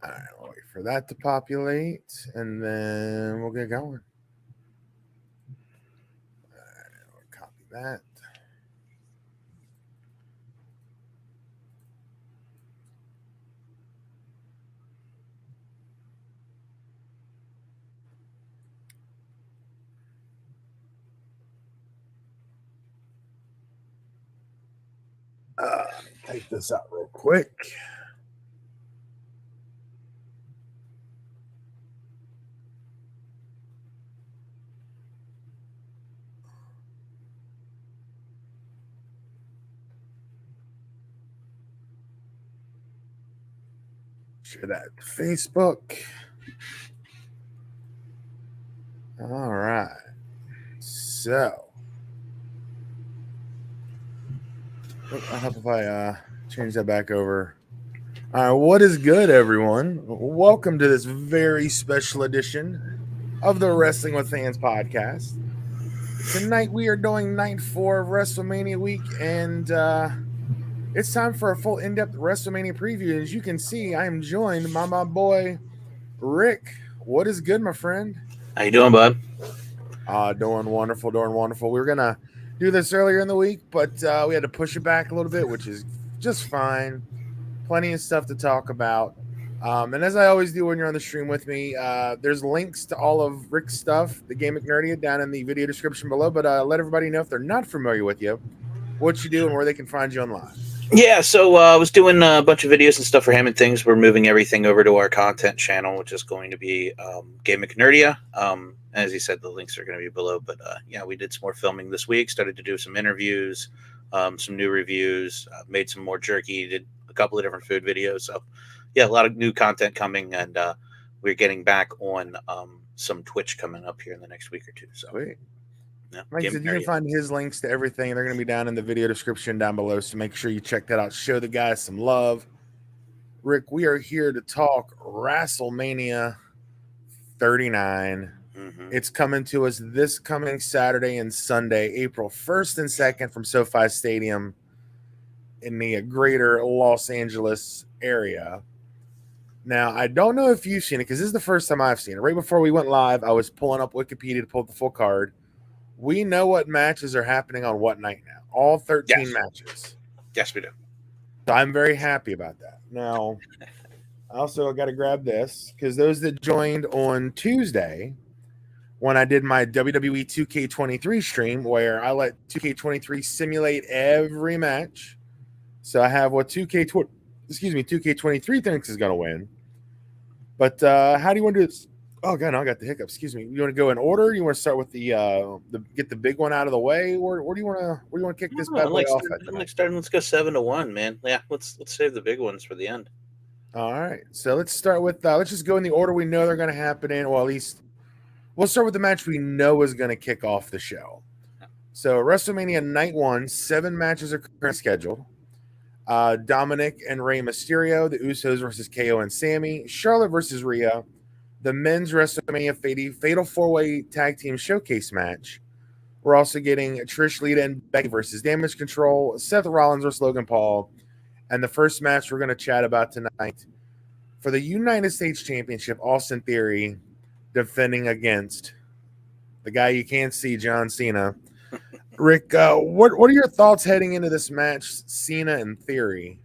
All right, we'll wait for that to populate, and then we'll get going. We'll copy that. Take this out real quick. Share that to Facebook. All right. So, I hope if I change that back over. All right, what is good, everyone? Welcome to this very special edition of the Wrestling with Fans podcast. Tonight we are doing night 4 of WrestleMania week, and it's time for a full in-depth WrestleMania preview. As you can see, I am joined by my boy Rick. What is good, my friend? How you doing, bud? Doing wonderful, doing wonderful. We were gonna do this earlier in the week, but we had to push it back a little bit, which is just fine. Plenty of stuff to talk about. And as I always do when you're on the stream with me, there's links to all of Rick's stuff, the Game McNerdia, down in the video description below. But let everybody know if they're not familiar with you, what you do and where they can find you online. Yeah, so I was doing a bunch of videos and stuff for him and things. We're moving everything over to our content channel, which is going to be Game McNerdia. As he said, the links are going to be below. But yeah, we did some more filming this week, started to do some interviews, some new reviews, made some more jerky, did a couple of different food videos. So yeah, a lot of new content coming, and we're getting back on some Twitch coming up here in the next week or two. So Sweet. yeah, Like I said, you can find his links to everything. They're going to be down in the video description down below. So make sure you check that out. Show the guys some love. Rick, we are here to talk WrestleMania 39. Mm-hmm. It's coming to us this coming Saturday and Sunday, April 1st and 2nd from SoFi Stadium in the greater Los Angeles area. Now, I don't know if you've seen it because this is the first time I've seen it. Right before we went live, I was pulling up Wikipedia to pull up the full card. We know what matches are happening on what night now. All 13 matches. Yes, we do. So I'm very happy about that. Now, I also got to grab this because those that joined on Tuesday when I did my WWE 2K23 stream where I let 2K23 simulate every match. So I have what 2K23 thinks is going to win. But how do you want to do this? Oh god, no, I got the hiccups. Excuse me. You want to go in order? You want to start with the get the big one out of the way, or where do you want to kick this bad boy off? Let's go 7-1, man. Yeah, let's save the big ones for the end. All right, so let's start with let's just go in the order we know they're going to happen in. Well, at least we'll start with the match we know is going to kick off the show. So WrestleMania Night 1, 7 matches are currently scheduled. Dominic and Rey Mysterio, the Usos versus KO and Sammy, Charlotte versus Rhea, the men's WrestleMania Fatal 4-Way Tag Team Showcase match. We're also getting Trish, Lita, and Becky versus Damage Control, Seth Rollins versus Logan Paul, and the first match we're going to chat about tonight for the United States Championship, Austin Theory defending against the guy you can't see, John Cena. Rick, what are your thoughts heading into this match, Cena and Theory?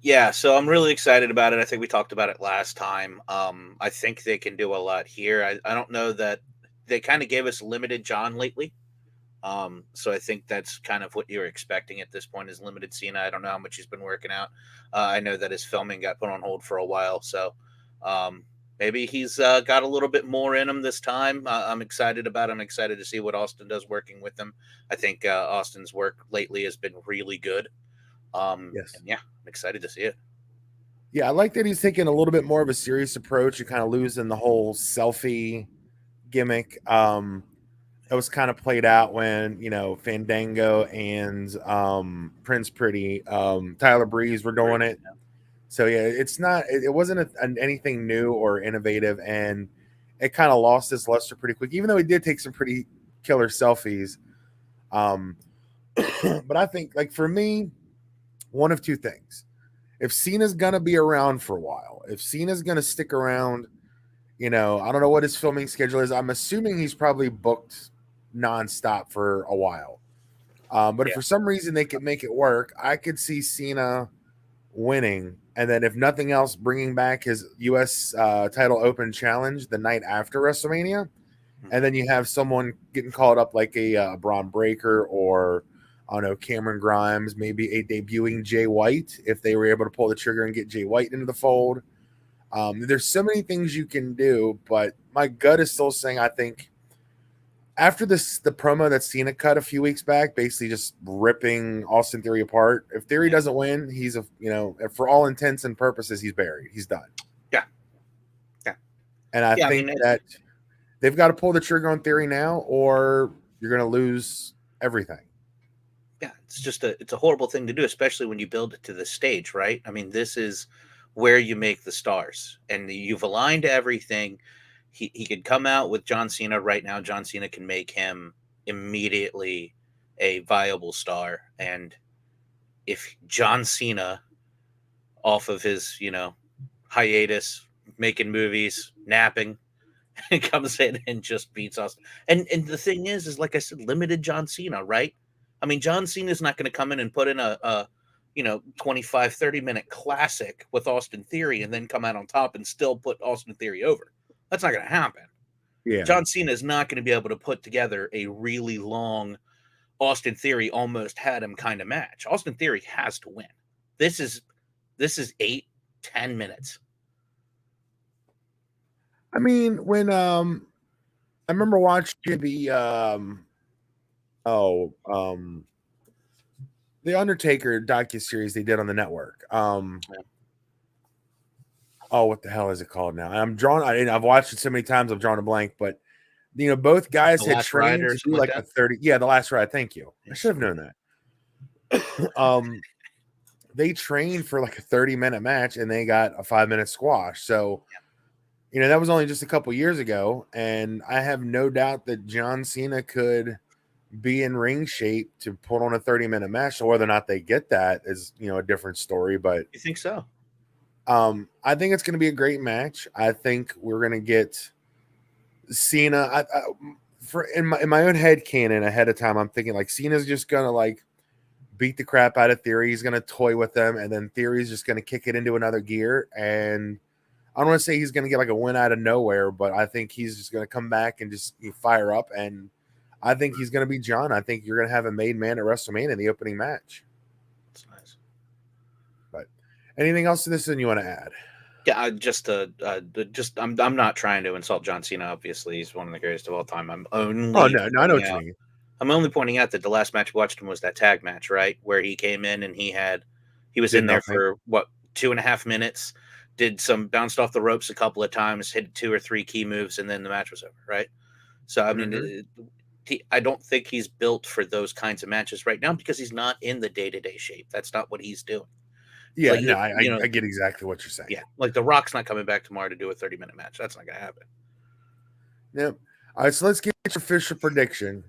Yeah, so I'm really excited about it. I think we talked about it last time. I think they can do a lot here. I don't know that they kind of gave us limited John lately. So I think that's kind of what you're expecting at this point is limited Cena. I don't know how much he's been working out. I know that his filming got put on hold for a while. So maybe he's got a little bit more in him this time. I'm excited about it. I'm excited to see what Austin does working with him. I think Austin's work lately has been really good. Yes. And yeah, I'm excited to see it. Yeah, I like that he's taking a little bit more of a serious approach and kind of losing the whole selfie gimmick. It was kind of played out when, Fandango and Prince Pretty, Tyler Breeze were doing it. So yeah, it wasn't anything new or innovative, and it kind of lost its luster pretty quick, even though he did take some pretty killer selfies. But I think, like, for me, one of two things. if Cena's gonna be around for a while, if Cena's gonna stick around, I don't know what his filming schedule is. I'm assuming he's probably booked nonstop for a while. But if Yeah. for some reason they could make it work, I could see Cena winning, and then if nothing else, bringing back his U.S. Title Open challenge the night after WrestleMania, and then you have someone getting called up like a Braun Breaker or I don't know Cameron Grimes, maybe a debuting Jay White if they were able to pull the trigger and get Jay White into the fold. There's so many things you can do, but my gut is still saying I think after the promo that Cena cut a few weeks back, basically just ripping Austin Theory apart. If Theory doesn't win, he's for all intents and purposes, he's buried. He's done. Yeah. Yeah. And I Yeah. think that they've got to pull the trigger on Theory now, or you're going to lose everything. Yeah, it's a horrible thing to do, especially when you build it to this stage, right? I mean, this is where you make the stars, and you've aligned everything. He could come out with John Cena right now. John Cena can make him immediately a viable star, and if John Cena, off of his hiatus, making movies, napping, comes in and just beats us. And the thing is like I said, limited John Cena, right? I mean, John Cena is not going to come in and put in a 25, 30-minute classic with Austin Theory and then come out on top and still put Austin Theory over. That's not going to happen. Yeah. John Cena is not going to be able to put together a really long Austin Theory almost had him kind of match. Austin Theory has to win. This is 8-10 minutes. I mean, when I remember watching the the Undertaker docuseries they did on the network. Oh, what the hell is it called now? I've watched it so many times I've drawn a blank, but both guys had trained to do like a 30. Yeah, The Last Ride. Thank you. I should have known that. They trained for like a 30-minute match and they got a 5-minute squash. So, that was only just a couple years ago, and I have no doubt that John Cena could be in ring shape to put on a 30-minute match. So whether or not they get that is, a different story. But you think so? I think it's going to be a great match. I think we're going to get Cena. In my own head canon ahead of time, I'm thinking like Cena's just going to like beat the crap out of Theory. He's going to toy with them, and then Theory's just going to kick it into another gear. And I don't want to say he's going to get like a win out of nowhere, but I think he's just going to come back and just fire up. And I think he's going to be John. I think you're going to have a made man at WrestleMania in the opening match. That's nice. But anything else to this than you want to add? Yeah, I'm not trying to insult John Cena. Obviously, he's one of the greatest of all time. I know what you mean. I'm only pointing out that the last match we watched him was that tag match, right, where he came in and he was in there for 2.5 minutes, bounced off the ropes a couple of times, hit 2 or 3 key moves, and then the match was over, right? So I mean, I don't think he's built for those kinds of matches right now because he's not in the day-to-day shape. That's not what he's doing. Yeah, like, I get exactly what you're saying. Yeah, like The Rock's not coming back tomorrow to do a 30-minute match. That's not going to happen. Yep. All right, so let's get your official prediction.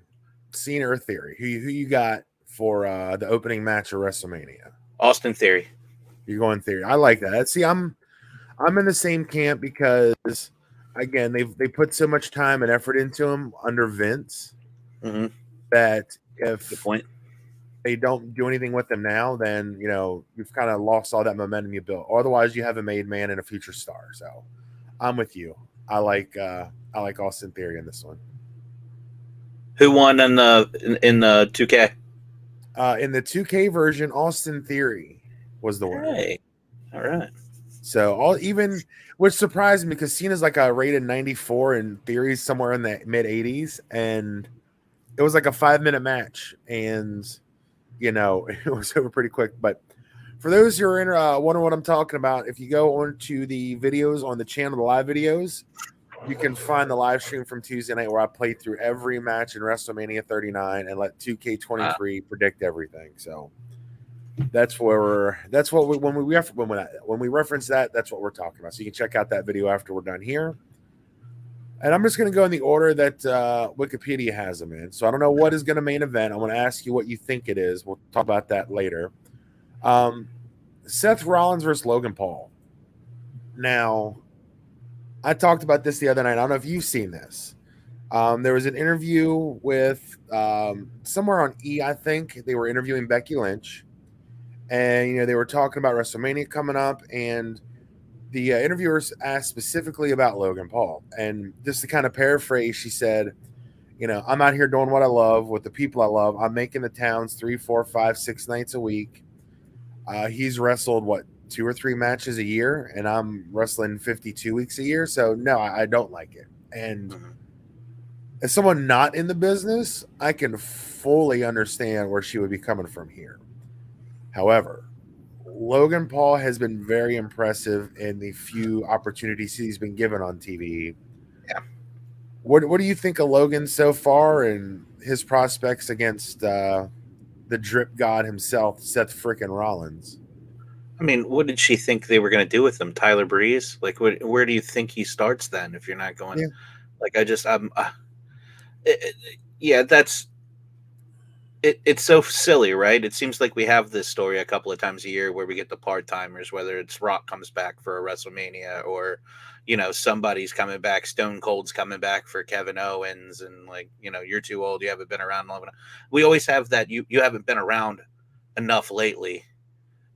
Cena or Theory? Who you got for the opening match of WrestleMania? Austin Theory. You're going Theory. I like that. See, I'm in the same camp because again they put so much time and effort into him under Vince that if they don't do anything with him now, then you've kind of lost all that momentum you built. Otherwise, you have a made man and a future star. So I'm with you. I like Austin Theory in this one. Who won in the 2K? In the 2K version, Austin Theory was the winner. Hey, all right. So which surprised me because Cena's like a rated 94 and Theory's somewhere in the mid 80s, and it was like a 5-minute match, and it was over pretty quick. But for those who are wondering what I'm talking about, if you go onto the videos on the channel, the live videos, you can find the live stream from Tuesday night where I played through every match in WrestleMania 39 and let 2K23 predict everything. So when we reference that, that's what we're talking about. So you can check out that video after we're done here. And I'm just going to go in the order that Wikipedia has them in. So I don't know what is going to main event. I want to ask you what you think it is. We'll talk about that later. Seth Rollins versus Logan Paul. Now, I talked about this the other night. I don't know if you've seen this. There was an interview with somewhere on E, I think. They were interviewing Becky Lynch, and they were talking about WrestleMania coming up, and the interviewers asked specifically about Logan Paul. And just to kind of paraphrase, she said, I'm out here doing what I love with the people I love. I'm making the towns 3, 4, 5, 6 nights a week. He's wrestled what 2 or 3 matches a year, and I'm wrestling 52 weeks a year. So no, I don't like it. And Mhm. as someone not in the business, I can fully understand where she would be coming from here. However, Logan Paul has been very impressive in the few opportunities he's been given on TV. Yeah. What do you think of Logan so far and his prospects against the drip god himself, Seth frickin' Rollins? I mean, what did she think they were going to do with him? Tyler Breeze? Like, where do you think he starts then if you're not going? Yeah, Like, yeah, it's so silly, right? It seems like we have this story a couple of times a year where we get the part timers, whether it's Rock comes back for a WrestleMania or, somebody's coming back, Stone Cold's coming back for Kevin Owens, and like, you're too old, you haven't been around long enough. We always have that you haven't been around enough lately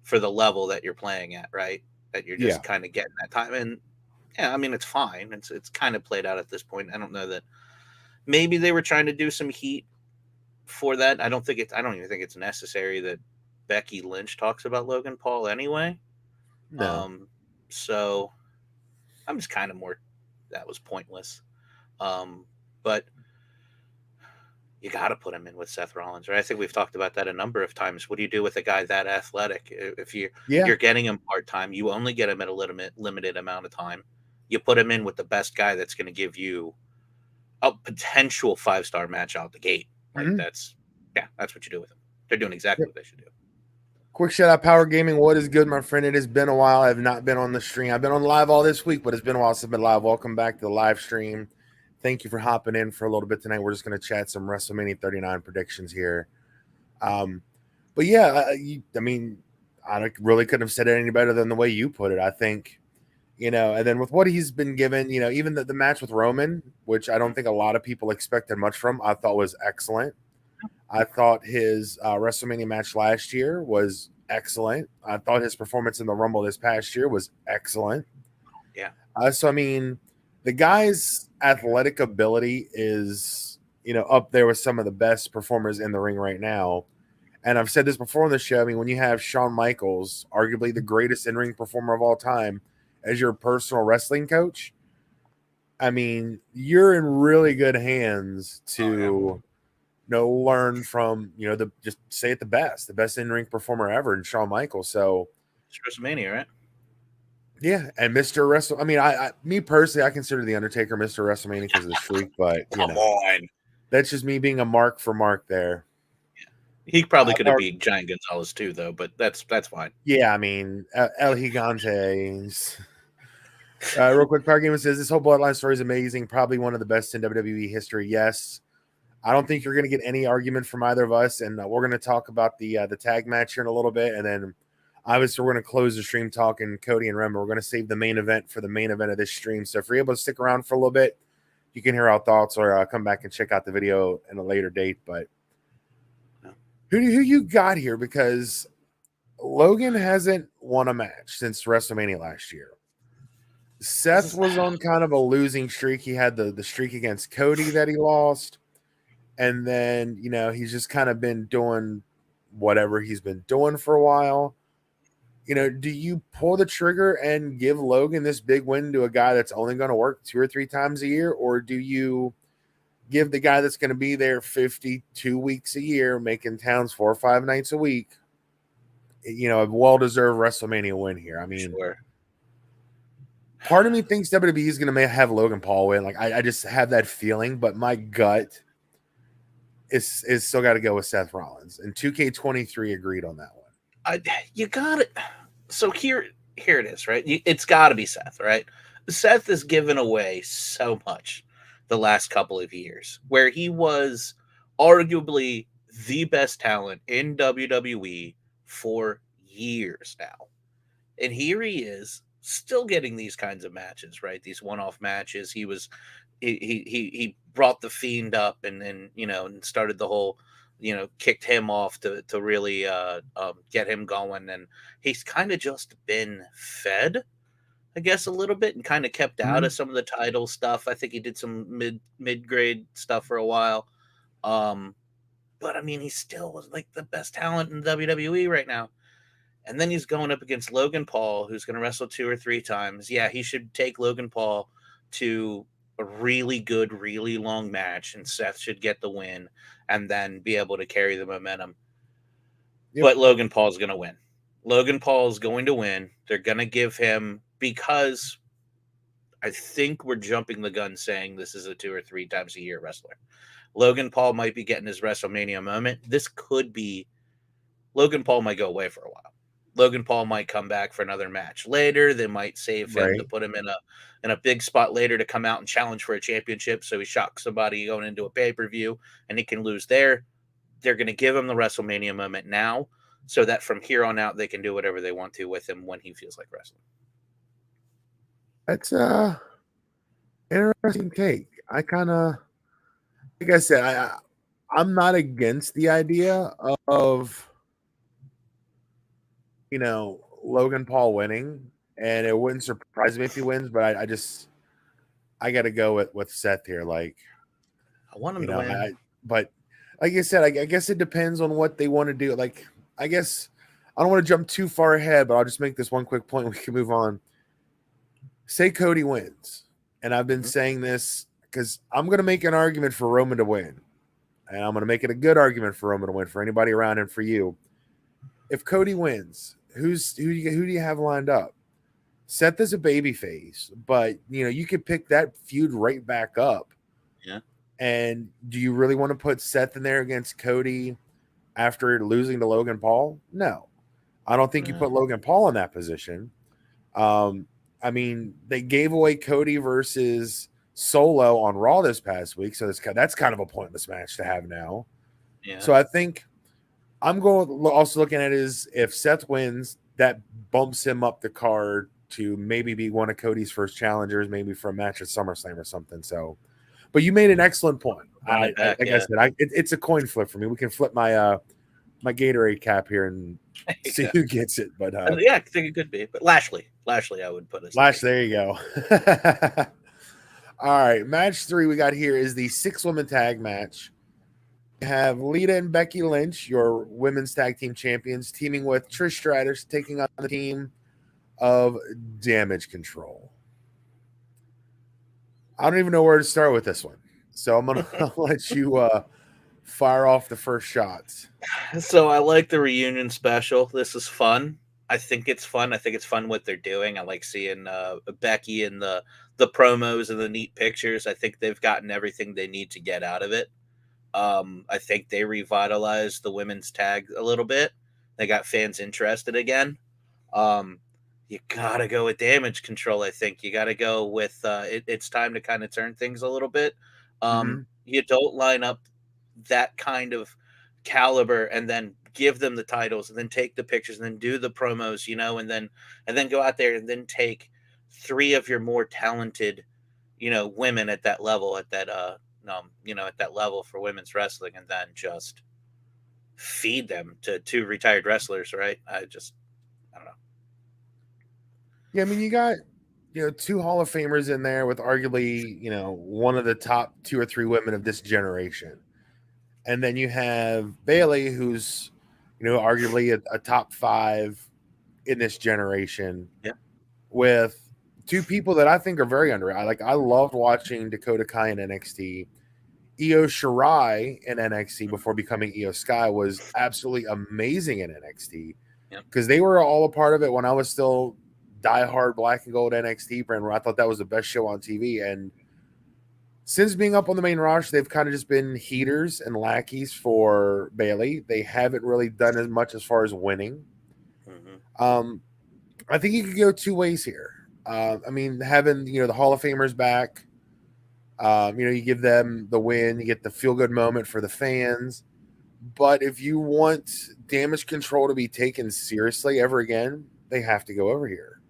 for the level that you're playing at, right? That you're yeah. just kind of getting that time. And yeah, I mean it's fine. It's kind of played out at this point. I don't know that maybe they were trying to do some heat for that. I don't even think it's necessary that Becky Lynch talks about Logan Paul anyway. No. Um, so I'm just kind of more that was pointless. But you got to put him in with Seth Rollins, right? I think we've talked about that a number of times. What do you do with a guy that athletic? If Yeah. you're getting him part time, you only get him at a limited amount of time. You put him in with the best guy that's going to give you a potential 5-star match out the gate, right? Mhm. That's what you do with him. They're doing exactly Yep. what they should do. Quick shout out, Power Gaming. What is good, my friend? It has been a while. I have not been on the stream. I've been on live all this week, but it's been a while since I've been live. Welcome back to the live stream. Thank you for hopping in for a little bit tonight. We're just going to chat some WrestleMania 39 predictions here. But yeah, I mean, I really couldn't have said it any better than the way you put it. I think, and then with what he's been given, even the match with Roman, which I don't think a lot of people expected much from, I thought was excellent. I thought his WrestleMania match last year was excellent. I thought his performance in the Rumble this past year was excellent. Yeah. So, I mean, the guy's athletic ability is, up there with some of the best performers in the ring right now. And I've said this before on the show. I mean, when you have Shawn Michaels, arguably the greatest in ring performer of all time, as your personal wrestling coach, I mean, you're in really good hands Oh yeah. to learn from, the just say it the best in ring performer ever in Shawn Michaels. So It's WrestleMania, right? yeah, and Mr. Wrestle. I mean, me personally, I consider the Undertaker Mr. WrestleMania because of the streak, but Come on. that's just me being a mark for Mark there. He probably could have beat Giant Gonzalez too, though. But that's fine. Yeah, I mean, El Gigante. Real quick, Power Gamer says this whole Bloodline story is amazing. Probably one of the best in WWE history. Yes, I don't think you're going to get any argument from either of us, and we're going to talk about the tag match here in a little bit, and then obviously we're going to close the stream talking Cody and Rema. We're going to save the main event for the main event of this stream. So if you're able to stick around for a little bit, you can hear our thoughts or come back and check out the video in a later date. But who you got here? Because Logan hasn't won a match since WrestleMania last year. Seth was on kind of a losing streak. He had the streak against Cody that he lost. And then, he's just kind of been doing whatever he's been doing for a while. Do you pull the trigger and give Logan this big win to a guy that's only going to work 2 or 3 times a year? Or do you give the guy that's going to be there 52 weeks a year, making towns 4 or 5 nights a week, a well-deserved WrestleMania win here? I mean, Sure. part of me thinks WWE is going to have Logan Paul win. Like, I just have that feeling, but my gut is still got to go with Seth Rollins. And 2K23 agreed on that one. You got it. So here it is, right? It's got to be Seth, right? Seth has given away so much the last couple of years, where he was arguably the best talent in WWE for years now. And here he is, still getting these kinds of matches, right? These one-off matches. He brought the Fiend up and and started the whole, kicked him off to really get him going, and he's kind of just been fed, I guess, a little bit, and kind of kept out of Mhm. some of the title stuff. I think he did some mid grade stuff for a while. Um, but I mean, he still was like the best talent in WWE right now. And then he's going up against Logan Paul, who's going to wrestle 2 or 3 times. Yeah, he should take Logan Paul to a really good, really long match, and Seth should get the win and then be able to carry the momentum. Yep. But Logan Paul's going to win. Logan Paul is going to win. They're going to give him, because I think we're jumping the gun saying this is a 2 or 3 times a year wrestler. Logan Paul might be getting his WrestleMania moment. This could be Logan Paul might go away for a while. Logan Paul might come back for another match later. They might save him to Right. put him in a big spot later to come out and challenge for a championship. So he shocks somebody going into a pay per view and he can lose there. They're going to give him the WrestleMania moment now, so that from here on out they can do whatever they want to with him when he feels like wrestling. That's interesting take. I kind of, like I said, I'm not against the idea of Logan Paul winning, and it wouldn't surprise me if he wins. But I got to go with Seth here. Like, I want him you to know, win. but like I said, I guess it depends on what they want to do. Like, I guess I don't want to jump too far ahead, but I'll just make this one quick point. We can move on. Say Cody wins, and I've been Mhm. saying this because I'm going to make an argument for Roman to win, and I'm going to make it a good argument for Roman to win for anybody around and for you. If Cody wins, who do you have lined up? Seth is a baby face, but you could pick that feud right back up. Yeah. And do you really want to put Seth in there against Cody after losing to Logan Paul? No, I don't think you put Logan Paul in that position. Um, I mean, they gave away Cody versus Solo on Raw this past week, so that's kind of a pointless match to have now. Yeah. So I think I'm going also looking at it is if Seth wins, that bumps him up the card to maybe be one of Cody's first challengers, maybe for a match at SummerSlam or something. So, but you made an excellent point. Run it I back. like I Yeah. said, it's a coin flip for me. We can flip my Gatorade cap here and There you see go. who gets it. But Yeah, I think it could be. But Lashley, I would put as the Lash, face. there you go. All right, match 3 we got here is the 6-woman tag match. We have Lita and Becky Lynch, your women's tag team champions, teaming with Trish Stratus, taking on the team of Damage Control. I don't even know where to start with this one, so I'm gonna let you fire off the first shots. So I like the reunion special. This is fun. I think it's fun. I think it's fun what they're doing. I like seeing Becky in the promos and the neat pictures. I think they've gotten everything they need to get out of it. I think they revitalized the women's tag a little bit. They got fans interested again. Um, you gotta go with Damage Control. I think you gotta go with it's time to kind of turn things a little bit. Mm-hmm. You don't line up that kind of caliber and then give them the titles and then take the pictures and then do the promos, and then go out there and then take three of your more talented, women at that level, at that level for women's wrestling, and then just feed them to two retired wrestlers, right? I don't know. Yeah, I mean, you got two Hall of Famers in there with arguably one of the top 2 or 3 women of this generation, and then you have Bailey, who's arguably a top 5 in this generation, Yeah. with two people that I think are very underrated. I loved watching Dakota Kai in NXT. Io Shirai in NXT before becoming Io Sky was absolutely amazing in NXT Yeah. because they were all a part of it when I was still diehard black and gold NXT brand, where I thought that was the best show on TV. And since being up on the main roster, they've kind of just been heaters and lackeys for Bailey. They haven't really done as much as far as winning. Mm-hmm. I think you could go 2 ways here. I mean, having the Hall of Famers back, you give them the win, you get the feel good moment for the fans. But if you want Damage Control to be taken seriously ever again, they have to go over here.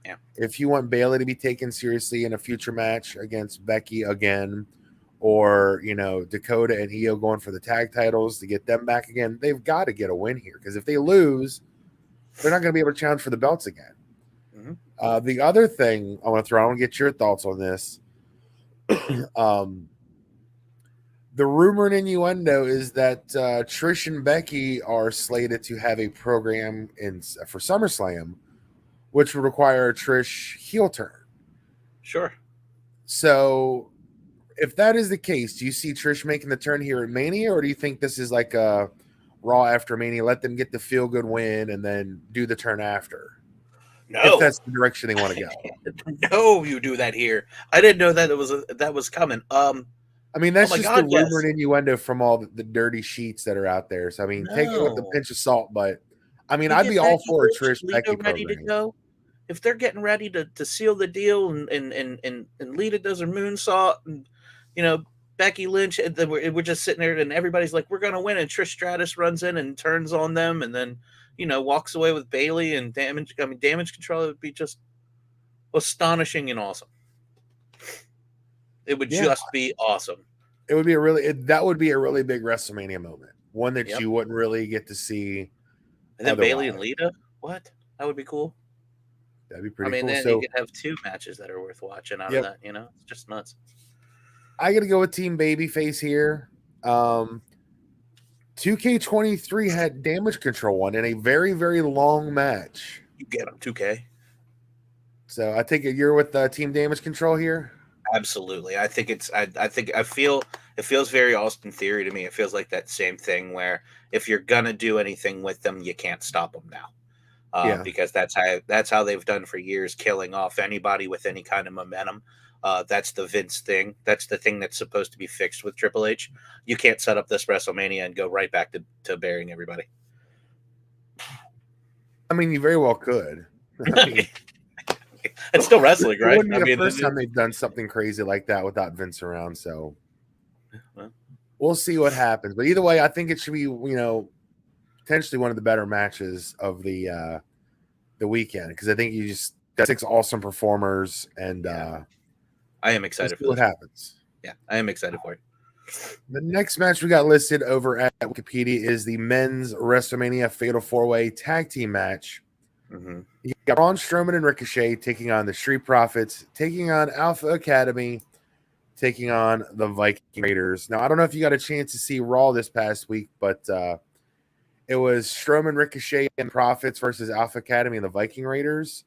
Yeah. If you want Bailey to be taken seriously in a future match against Becky again, or Dakota and Io going for the tag titles to get them back again, they've got to get a win here, because if they lose, they're not going to be able to challenge for the belts again. The other thing I want to throw, I want to get your thoughts on this. The rumor and innuendo is that Trish and Becky are slated to have a program for SummerSlam, which would require a Trish heel turn. Sure. So, if that is the case, do you see Trish making the turn here at Mania, or do you think this is like a Raw after Mania, let them get the feel good win and then do the turn after? No, if that's the direction they want to go. No, you do that here. I didn't know that that was coming. I mean, that's oh my just God, the yes. rumor and innuendo from all the dirty sheets that are out there. So I mean, take it with a No. pinch of salt. But I mean, You I'd get be all Becky for a Lynch Trish and Becky Lita ready to program. go. If they're getting ready to seal the deal, and Lita does her moonsault, and Becky Lynch, and then we're just sitting there, and everybody's like, "We're gonna win," and Trish Stratus runs in and turns on them, and then walks away with Bailey and damage. I mean, Damage Control. It would be just astonishing and awesome. It would just be awesome. It would be that would be a really big WrestleMania moment, one that Yep. you wouldn't really get to see. And then otherwise. Bailey and Lita. What? That would be cool. That'd be pretty I mean, cool. then So you could have 2 matches that are worth watching out of that. It's just nuts. I got to go with Team Babyface here. 2K23 had Damage Control one in a very, very long match. You get them, 2K. So I take it you're with Team Damage Control here. Absolutely. I think it's. I feel it feels very Austin Theory to me. It feels like that same thing where if you're gonna do anything with them, you can't stop them now. Because that's how they've done for years, killing off anybody with any kind of momentum. That's the Vince thing. That's the thing that's supposed to be fixed with Triple H. You can't set up this WrestleMania and go right back to burying everybody. I mean, you very well could. I mean, it's still wrestling, right? It wouldn't be the first time they've done something crazy like that without Vince around. So we'll see what happens. But either way, I think it should be, potentially one of the better matches of the weekend, because I think you just got 6 awesome performers, and I am excited for what happens. Yeah, I am excited for it. The next match we got listed over at Wikipedia is the men's WrestleMania Fatal 4-Way Tag Team match. Mm-hmm. You got Braun Strowman and Ricochet taking on the Street Profits, taking on Alpha Academy, taking on the Viking Raiders. Now, I don't know if you got a chance to see Raw this past week, but it was Strowman, Ricochet, and Profits versus Alpha Academy and the Viking Raiders.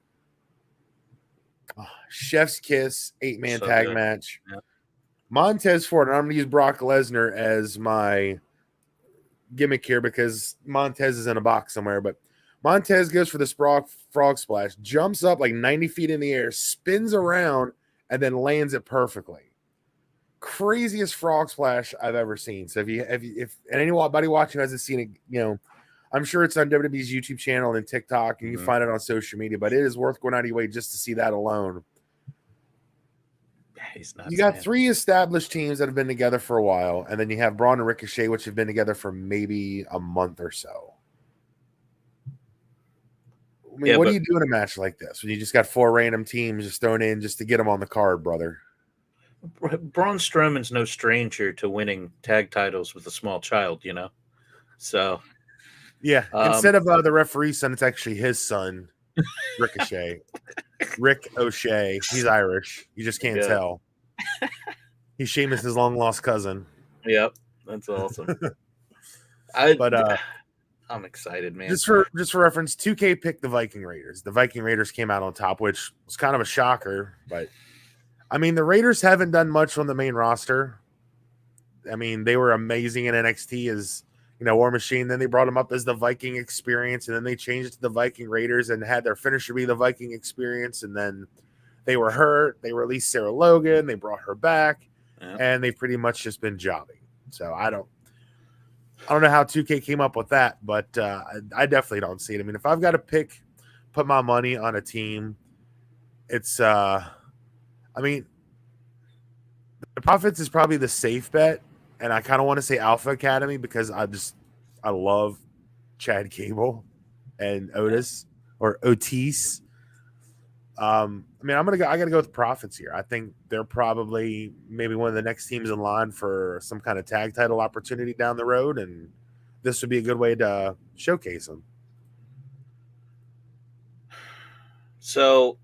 Chef's Kiss, 8-man tag match. Yep. Montez Ford, and I'm going to use Brock Lesnar as my gimmick here because Montez is in a box somewhere, but Montez goes for the frog splash, jumps up like 90 feet in the air, spins around, and then lands it perfectly. Craziest frog splash I've ever seen. So if anybody watching hasn't seen it, I'm sure it's on WWE's YouTube channel and TikTok, and you can find it on social media, but it is worth going out of your way just to see that alone. You got 3 established teams that have been together for a while, and then you have Braun and Ricochet, which have been together for maybe a month or so. I mean, what do you do in a match like this when you just got 4 random teams just thrown in just to get them on the card, brother? Braun Strowman's no stranger to winning tag titles with a small child, So, yeah, instead of the referee's son, it's actually his son, Ricochet. Rick O'Shea. He's Irish. You just can't tell. He's Sheamus' long lost cousin. Yep, that's awesome. I'm excited, man. Just for reference, 2K picked the Viking Raiders. The Viking Raiders came out on top, which was kind of a shocker. But I mean, the Raiders haven't done much on the main roster. I mean, they were amazing in NXT as War Machine. Then they brought them up as the Viking Experience, and then they changed it to the Viking Raiders and had their finisher be the Viking Experience. And then they were hurt. They released Sarah Logan. They brought her back, and they've pretty much just been jobbing. So I don't know how 2K came up with that, but I definitely don't see it. I mean, if I've got to put my money on a team, it's I mean, the Profits is probably the safe bet. And I kind of want to say Alpha Academy because I love Chad Gable and Otis. or Otis. I mean, I gotta go with Profits here. I think they're probably maybe one of the next teams in line for some kind of tag title opportunity down the road, and this would be a good way to showcase them. So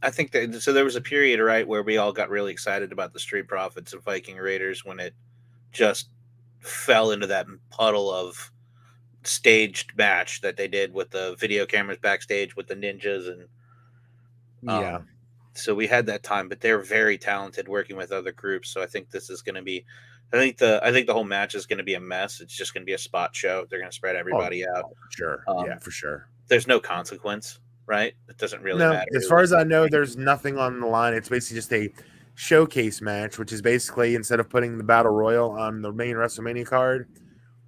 I think that so there was a period, right, where we all got really excited about the Street Profits and Viking Raiders when it just fell into that puddle of staged match that they did with the video cameras backstage with the ninjas and Yeah. um so we had that time, but they're very talented working with other groups. So I think this is going to be, I think the whole match is going to be a mess. It's just going to be a spot show. They're going to spread Oh, everybody out. for sure. Yeah, Um, for sure. there's no consequence, right? It doesn't really No, matter as who far as wins. I know, there's nothing on the line. It's basically just a showcase match, which is basically instead of putting the battle royal on the main WrestleMania card,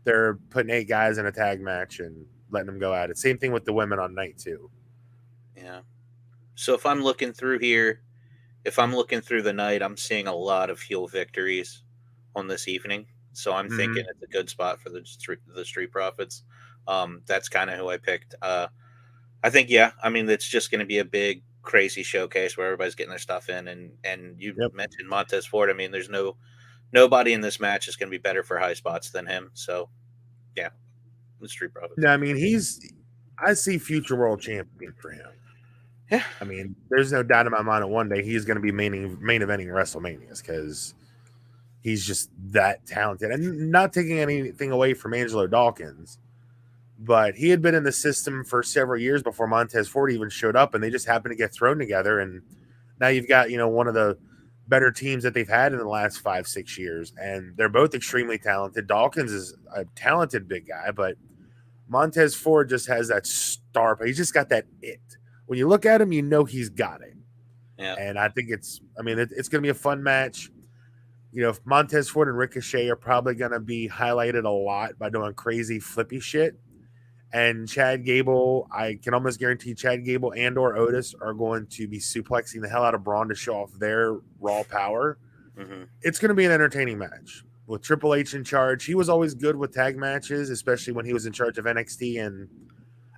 they're putting 8 guys in a tag match and letting them go at it. Same thing with the women on night 2. Yeah. So if I'm looking through here, if I'm looking through the night, I'm seeing a lot of heel victories on this evening. So I'm thinking Mm-hmm. it's a good spot for the Street Profits. That's kind of who I picked. I think yeah. I mean, it's just going to be a big crazy showcase where everybody's getting their stuff in, and you Yep. mentioned Montez Ford. I mean, there's nobody in this match is going to be better for high spots than him. So yeah, the Street Profits. No, I mean I see future world champion for him. Yeah, I mean, there's no doubt in my mind that one day he's going to be main eventing WrestleManias because he's just that talented. And not taking anything away from Angelo Dawkins, but he had been in the system for several years before Montez Ford even showed up, and they just happened to get thrown together. And now you've got one of the better teams that they've had in the last 5-6 years, and they're both extremely talented. Dawkins is a talented big guy, but Montez Ford just has that star. He's just got that it. When you look at him, you know he's got it. yeah, And I think it's going to be a fun match. If Montez Ford and Ricochet are probably going to be highlighted a lot by doing crazy flippy shit. And Chad Gable, I can almost guarantee Chad Gable and or Otis are going to be suplexing the hell out of Braun to show off their raw power. hmm It's going to be an entertaining match with Triple H in charge. He was always good with tag matches, especially when he was in charge of NXT. And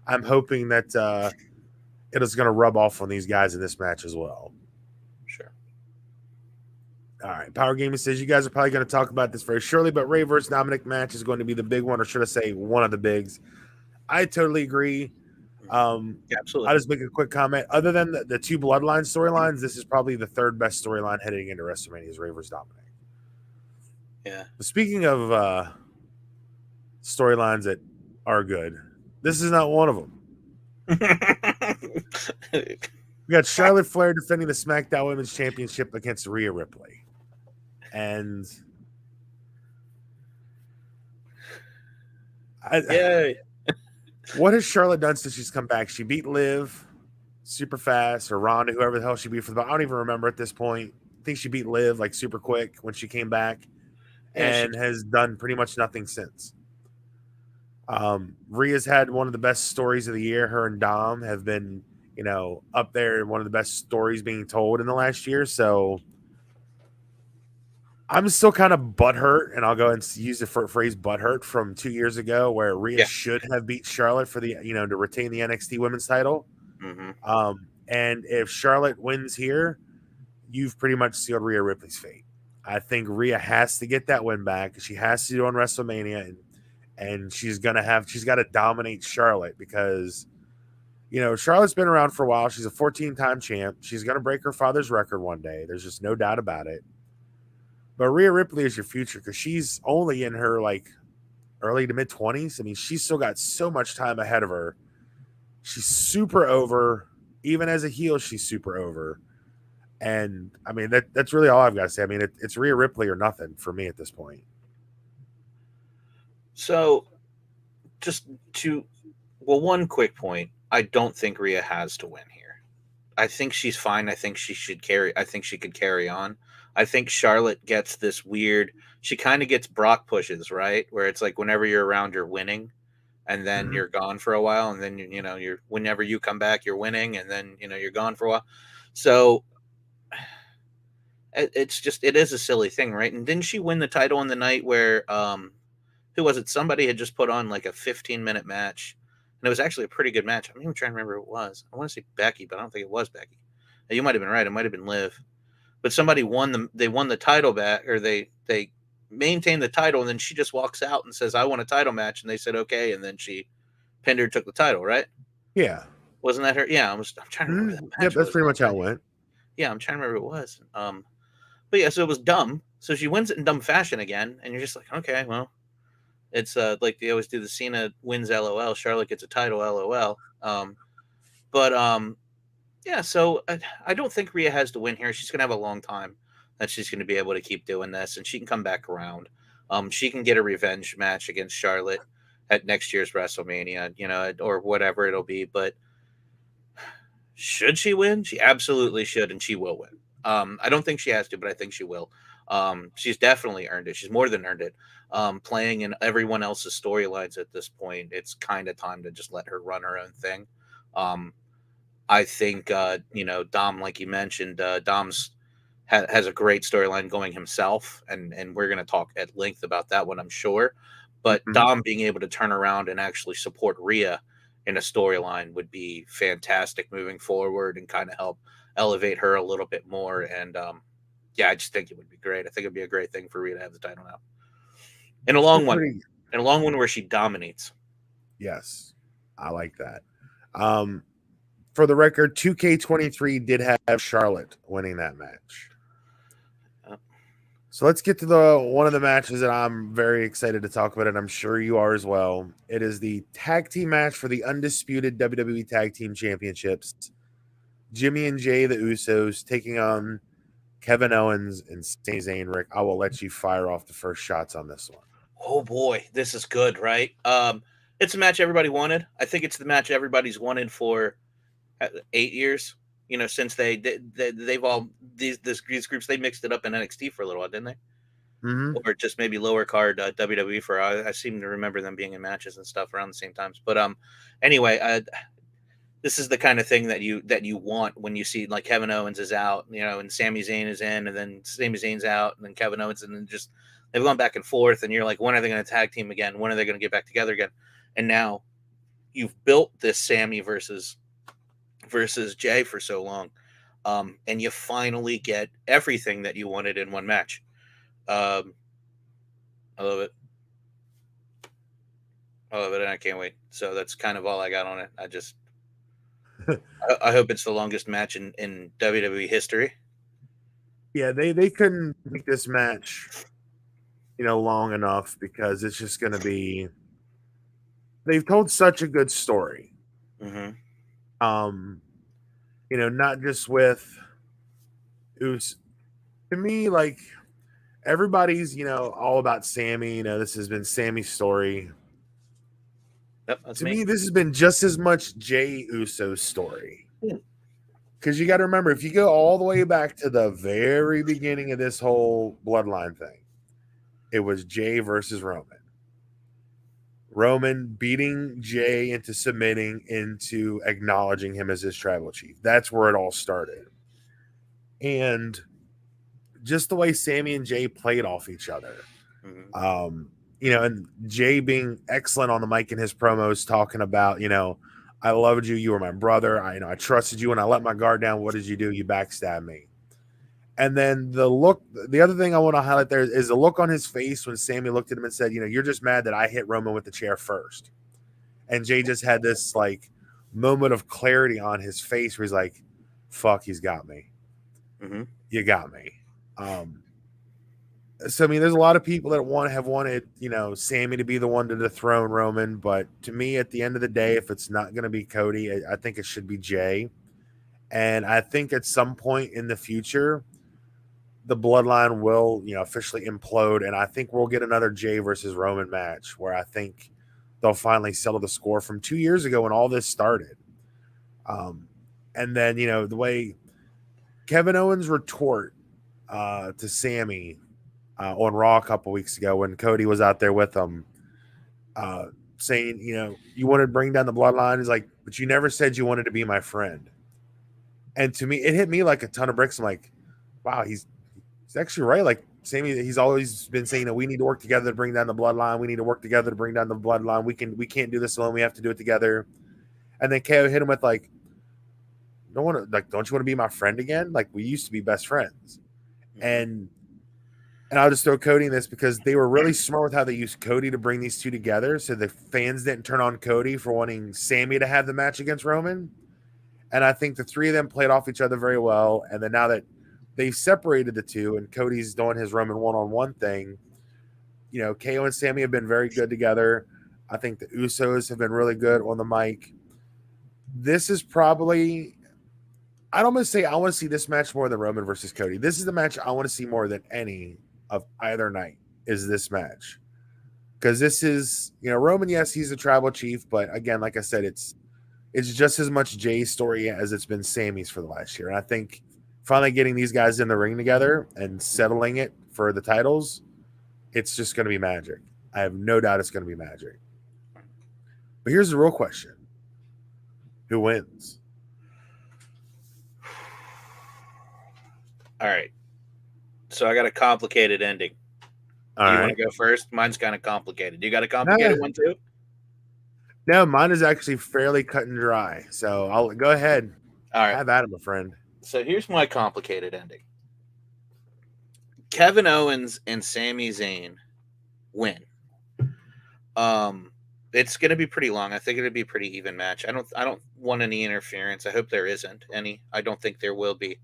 I'm hoping that it is going to rub off on these guys in this match as well. sure. All right, Power Gaming says you guys are probably going to talk about this very shortly, but Ray versus Dominic match is going to be the big one, or should I say, one of the bigs. I totally agree. Yeah, absolutely. I'll just make a quick comment. Other than the two bloodline storylines, this is probably the third best storyline heading into WrestleMania is Ray versus Dominic. Yeah. But speaking of storylines that are good, this is not one of them. We got Charlotte Flair defending the SmackDown Women's Championship against Rhea Ripley. And Yeah. what has Charlotte done since she's come back? She beat Liv super fast, or Ronda, whoever the hell she beat for the belt. I don't even remember at this point. I think she beat Liv like super quick when she came back, Yeah, she and has done pretty much nothing since. Rhea's had one of the best stories of the year. Her and Dom have been, up there, one of the best stories being told in the last year. So I'm still kind of butthurt, and I'll go and use the phrase butthurt from 2 years ago, where Rhea yeah. should have beat Charlotte for the, to retain the NXT Women's title. hmm And if Charlotte wins here, you've pretty much sealed Rhea Ripley's fate. I think Rhea has to get that win back. She has to do it on WrestleMania, and she's got to dominate Charlotte because Charlotte's been around for a while. She's a 14-time champ. She's gonna break her father's record one day. There's just no doubt about it. But Rhea Ripley is your future because she's only in her like early to mid 20s. I mean, she's still got so much time ahead of her. She's super over. Even as a heel, she's super over. And I mean, that's really all I've got to say. I mean, it's Rhea Ripley or nothing for me at this point. So, just to, well, one quick point. I don't think Rhea has to win here. I think she's fine. I think she should carry. I think she could carry on. I think Charlotte gets this weird. She kind of gets Brock pushes, right? Where it's like whenever you're around, you're winning, and then Mm-hmm. you're gone for a while, and then you're whenever you come back, you're winning, and then you're gone for a while. So it's just it is a silly thing, right? And didn't she win the title on the night where who was it? Somebody had just put on like a 15-minute match, and and it was actually a pretty good match. I'm even trying to remember who it was. I want to say Becky, but I don't think it was Becky. You might have been right. It might have been Liv, but somebody won them. They won the title back, or they maintained the title, and then she just walks out and says, "I want a title match," and they said okay, and then she pinned her, took the title. Right? Yeah. Wasn't that her? Yeah, I'm trying to remember who that Yep, match that's was. pretty much how it went. Yeah, I'm trying to remember who it was. But yeah, so it was dumb. So she wins it in dumb fashion again, and you're just like, okay, well, it's like they always do. The Cena wins, LOL. Charlotte gets a title, LOL. But yeah, so I don't think Rhea has to win here. She's gonna have a long time that she's gonna be able to keep doing this, and she can come back around. She can get a revenge match against Charlotte at next year's WrestleMania, or whatever it'll be. But should she win? She absolutely should, and she will win. I don't think she has to, but I think she will. She's definitely earned it. She's more than earned it. Playing in everyone else's storylines at this point, it's kind of time to just let her run her own thing. Um, I think Dom, like you mentioned, Dom's has a great storyline going himself, and we're going to talk at length about that one, I'm sure. But Mhm. Dom being able to turn around and actually support Rhea in a storyline would be fantastic moving forward and kind of help elevate her a little bit more. And yeah, I just think it would be great. I think it'd be a great thing for Rhea to have the title now in a It's long one, pretty. in a long one where she dominates. Yes, I like that. Um, for the record, 2K23 did have Charlotte winning that match. Uh, So let's get to the one of the matches that I'm very excited to talk about, and I'm sure you are as well. It is the tag team match for the undisputed WWE Tag Team Championships. Jimmy and Jay, the Usos, taking on Kevin Owens and Sami Zayn. Rick, I will let you fire off the first shots on this one. Oh boy, this is good, right? It's a match everybody wanted. I think it's the match everybody's wanted for 8 years. Since they've all these groups, they mixed it up in NXT for a little while, didn't they? Mm-hmm. Or just maybe lower card WWE for. I seem to remember them being in matches and stuff around the same times. But anyway, this is the kind of thing that you want when you see like Kevin Owens is out, and Sami Zayn is in, and then Sami Zayn's out, and then Kevin Owens, and then just they've gone back and forth, and you're like, when are they going to tag team again? When are they going to get back together again? And now you've built this Sammy versus Jay for so long, and you finally get everything that you wanted in one match. Um, I love it. I love it, and I can't wait. So that's kind of all I got on it. I hope it's the longest match in WWE history. Yeah, they couldn't make this match, long enough because it's just going to be. They've told such a good story. Mm-hmm. Um, not just with who's to me like everybody's all about Sammy. This has been Sammy's story. Yep, that's To me. me, this has been just as much Jay Uso's story. Yeah. Because you got to remember, if you go all the way back to the very beginning of this whole bloodline thing, it was Jay versus Roman. Roman beating Jay into submitting, into acknowledging him as his tribal chief. That's where it all started. And just the way Sammy and Jay played off each other. Mm-hmm. And Jay being excellent on the mic in his promos, talking about, I loved you. You were my brother. I trusted you when I let my guard down. What did you do? You backstabbed me. And then the other thing I want to highlight there is the look on his face when Sammy looked at him and said, you're just mad that I hit Roman with the chair first. And Jay just had this like moment of clarity on his face where he's like, fuck, he's got me. Mm-hmm. You got me. So I mean, there's a lot of people that have wanted, Sammy to be the one to dethrone Roman, but to me, at the end of the day, if it's not going to be Cody, I think it should be Jay. And I think at some point in the future, the bloodline will, officially implode, and I think we'll get another Jay versus Roman match where I think they'll finally settle the score from 2 years ago when all this started. And then the way Kevin Owens' retort to Sammy on Raw a couple weeks ago when Cody was out there with him, saying, you wanted to bring down the bloodline. He's like, but you never said you wanted to be my friend. And to me, it hit me like a ton of bricks. I'm like, wow, he's actually right. Like Sammy, he's always been saying that we need to work together to bring down the bloodline. We need to work together to bring down the bloodline. We can't do this alone. We have to do it together. And then KO hit him with like, don't you want to be my friend again? Like we used to be best friends. And I'll just throw Cody in this because they were really smart with how they used Cody to bring these two together. So the fans didn't turn on Cody for wanting Sammy to have the match against Roman. And I think the three of them played off each other very well. And then now that they've separated the two and Cody's doing his Roman one-on-one thing, KO and Sammy have been very good together. I think the Usos have been really good on the mic. This is probably, I'd almost say I want to see this match more than Roman versus Cody. This is the match I want to see more than any of either night is this match. Because this is, Roman, yes, he's a tribal chief, but again, like I said, it's just as much Jay's story as it's been Sammy's for the last year. And I think finally getting these guys in the ring together and settling it for the titles, it's just going to be magic. I have no doubt it's going to be magic. But here's the real question. Who wins? All right. So I got a complicated ending. All you right. want to go first? Mine's kind of complicated. You got a complicated one too? No, mine is actually fairly cut and dry. So I'll go ahead. All right. Have at it, my friend. So here's my complicated ending. Kevin Owens and Sami Zayn win. It's going to be pretty long. I think it'll be a pretty even match. I don't want any interference. I hope there isn't any. I don't think there will be.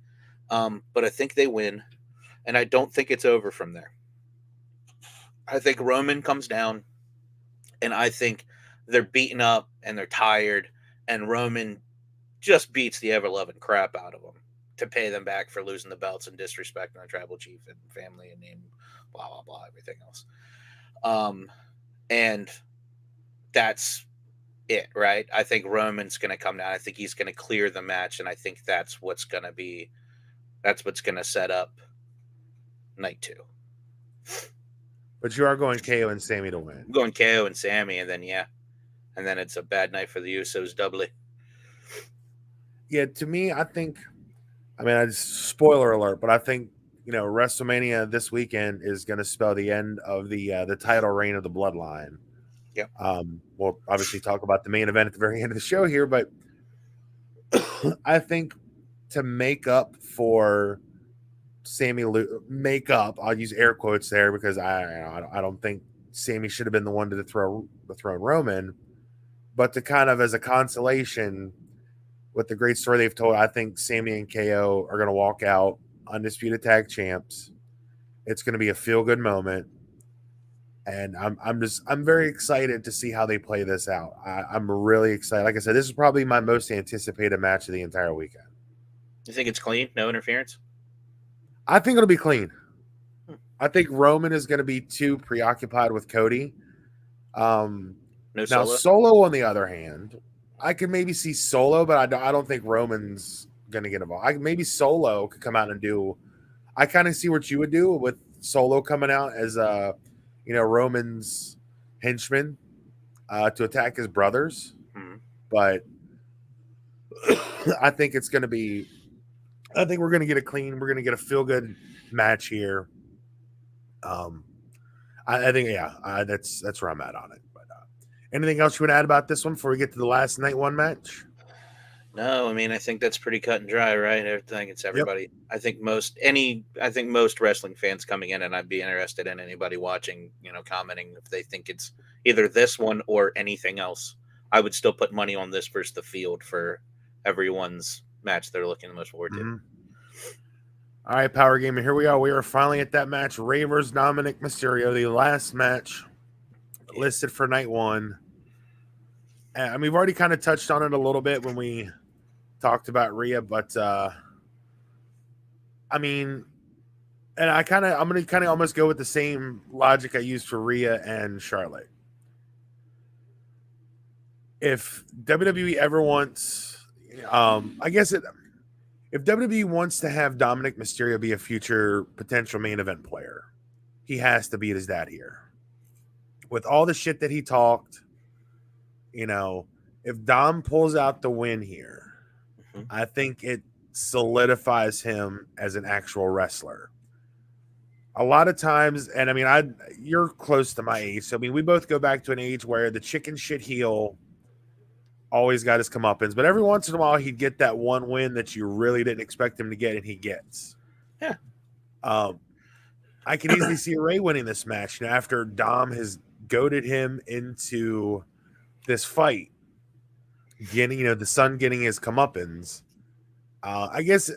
But I think they win, and I don't think it's over from there. I think Roman comes down, and I think they're beaten up and they're tired, and Roman just beats the ever-loving crap out of them to pay them back for losing the belts and disrespecting our tribal chief and family and name, blah, blah, blah, everything else. And that's it, right? I think Roman's going to come down. I think he's going to clear the match, and I think that's what's going to set up night 2. But you are going KO and Sammy to win. I'm going KO and Sammy, and then it's a bad night for the Usos doubly. Yeah, to me, I think, spoiler alert, but I think, WrestleMania this weekend is going to spell the end of the title reign of the Bloodline. Yep. We'll obviously talk about the main event at the very end of the show here, but I think to make up for I'll use air quotes there because I don't think Sammy should have been the one to dethrone Roman, but to kind of as a consolation with the great story they've told, I think Sammy and KO are going to walk out undisputed tag champs. It's going to be a feel good moment, and I'm very excited to see how they play this out. I'm really excited. Like I said, this is probably my most anticipated match of the entire weekend. You think it's clean? No interference? I think it'll be clean. I think Roman is going to be too preoccupied with Cody. No now, Solo, on the other hand, I could maybe see Solo, but I don't think Roman's going to get involved. Maybe Solo could come out and do. I kind of see what you would do with Solo coming out as Roman's henchman to attack his brothers. Mm-hmm. But I think it's going to be. I think we're going to get we're going to get a feel good match here. I think that's where I'm at on it. But anything else you want to add about this one before we get to the last night 1 match? No, I think that's pretty cut and dry, right? I think it's everybody. Yep. I think most wrestling fans coming in, and I'd be interested in anybody watching, commenting if they think it's either this one or anything else. I would still put money on this versus the Field for everyone's match they're looking the most forward to. Mm-hmm. All right, Power Gamer, here we are. We are finally at that match. Rey versus Dominic Mysterio, the last match listed for night 1. And we've already kind of touched on it a little bit when we talked about Rhea, but I'm going to kind of almost go with the same logic I used for Rhea and Charlotte. If WWE ever wants, if WWE wants to have Dominic Mysterio be a future potential main event player, he has to beat his dad here. With all the shit that he talked, if Dom pulls out the win here, mm-hmm. I think it solidifies him as an actual wrestler. a lot of times, and I mean, you're close to my age, so I mean, we both go back to an age where the chicken shit heel always got his comeuppance, but every once in a while he'd get that one win that you really didn't expect him to get, and he gets. Yeah. Um, I can easily see Ray winning this match now after Dom has goaded him into this fight, getting the son getting his comeuppance. I guess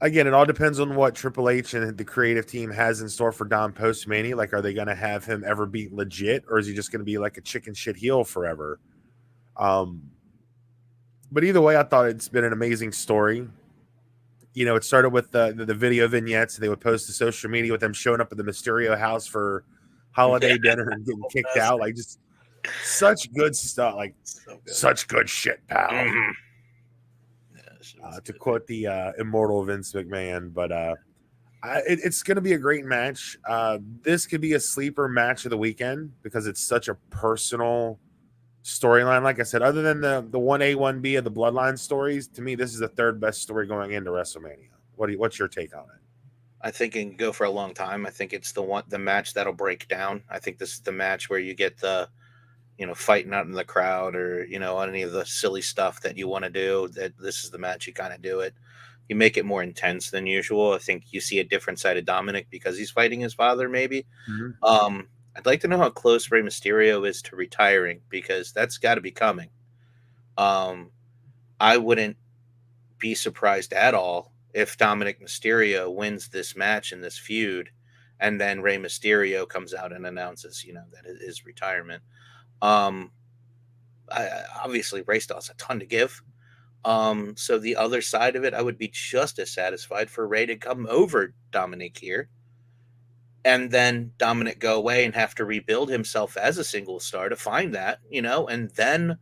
again, it all depends on what Triple H and the creative team has in store for Dom post Mania. Like, are they going to have him ever be legit, or is he just going to be like a chicken shit heel forever? But either way, I thought it's been an amazing story. It started with the video vignettes they would post to social media with them showing up at the Mysterio house for holiday dinner and getting kicked out. Like, just such good stuff. Like, So good. such good shit, pal. Mhm. To quote the immortal Vince McMahon. But it's going to be a great match. This could be a sleeper match of the weekend because it's such a personal storyline. Like I said, other than the 1A, 1B of the Bloodline stories, to me, this is the third best story going into WrestleMania. What's your take on it? I think it can go for a long time. I think it's the match that'll break down. I think this is the match where you get the fighting out in the crowd or any of the silly stuff that you want to do. That this is the match you kind of do it. You make it more intense than usual. I think you see a different side of Dominic because he's fighting his father. Maybe. Mm-hmm. I'd like to know how close Rey Mysterio is to retiring because that's got to be coming. I wouldn't be surprised at all if Dominic Mysterio wins this match in this feud, and then Rey Mysterio comes out and announces, that it is retirement. Um, Obviously, Rey still has a ton to give. So the other side of it, I would be just as satisfied for Rey to come over Dominic here, and then Dominic go away and have to rebuild himself as a single star to find that, and then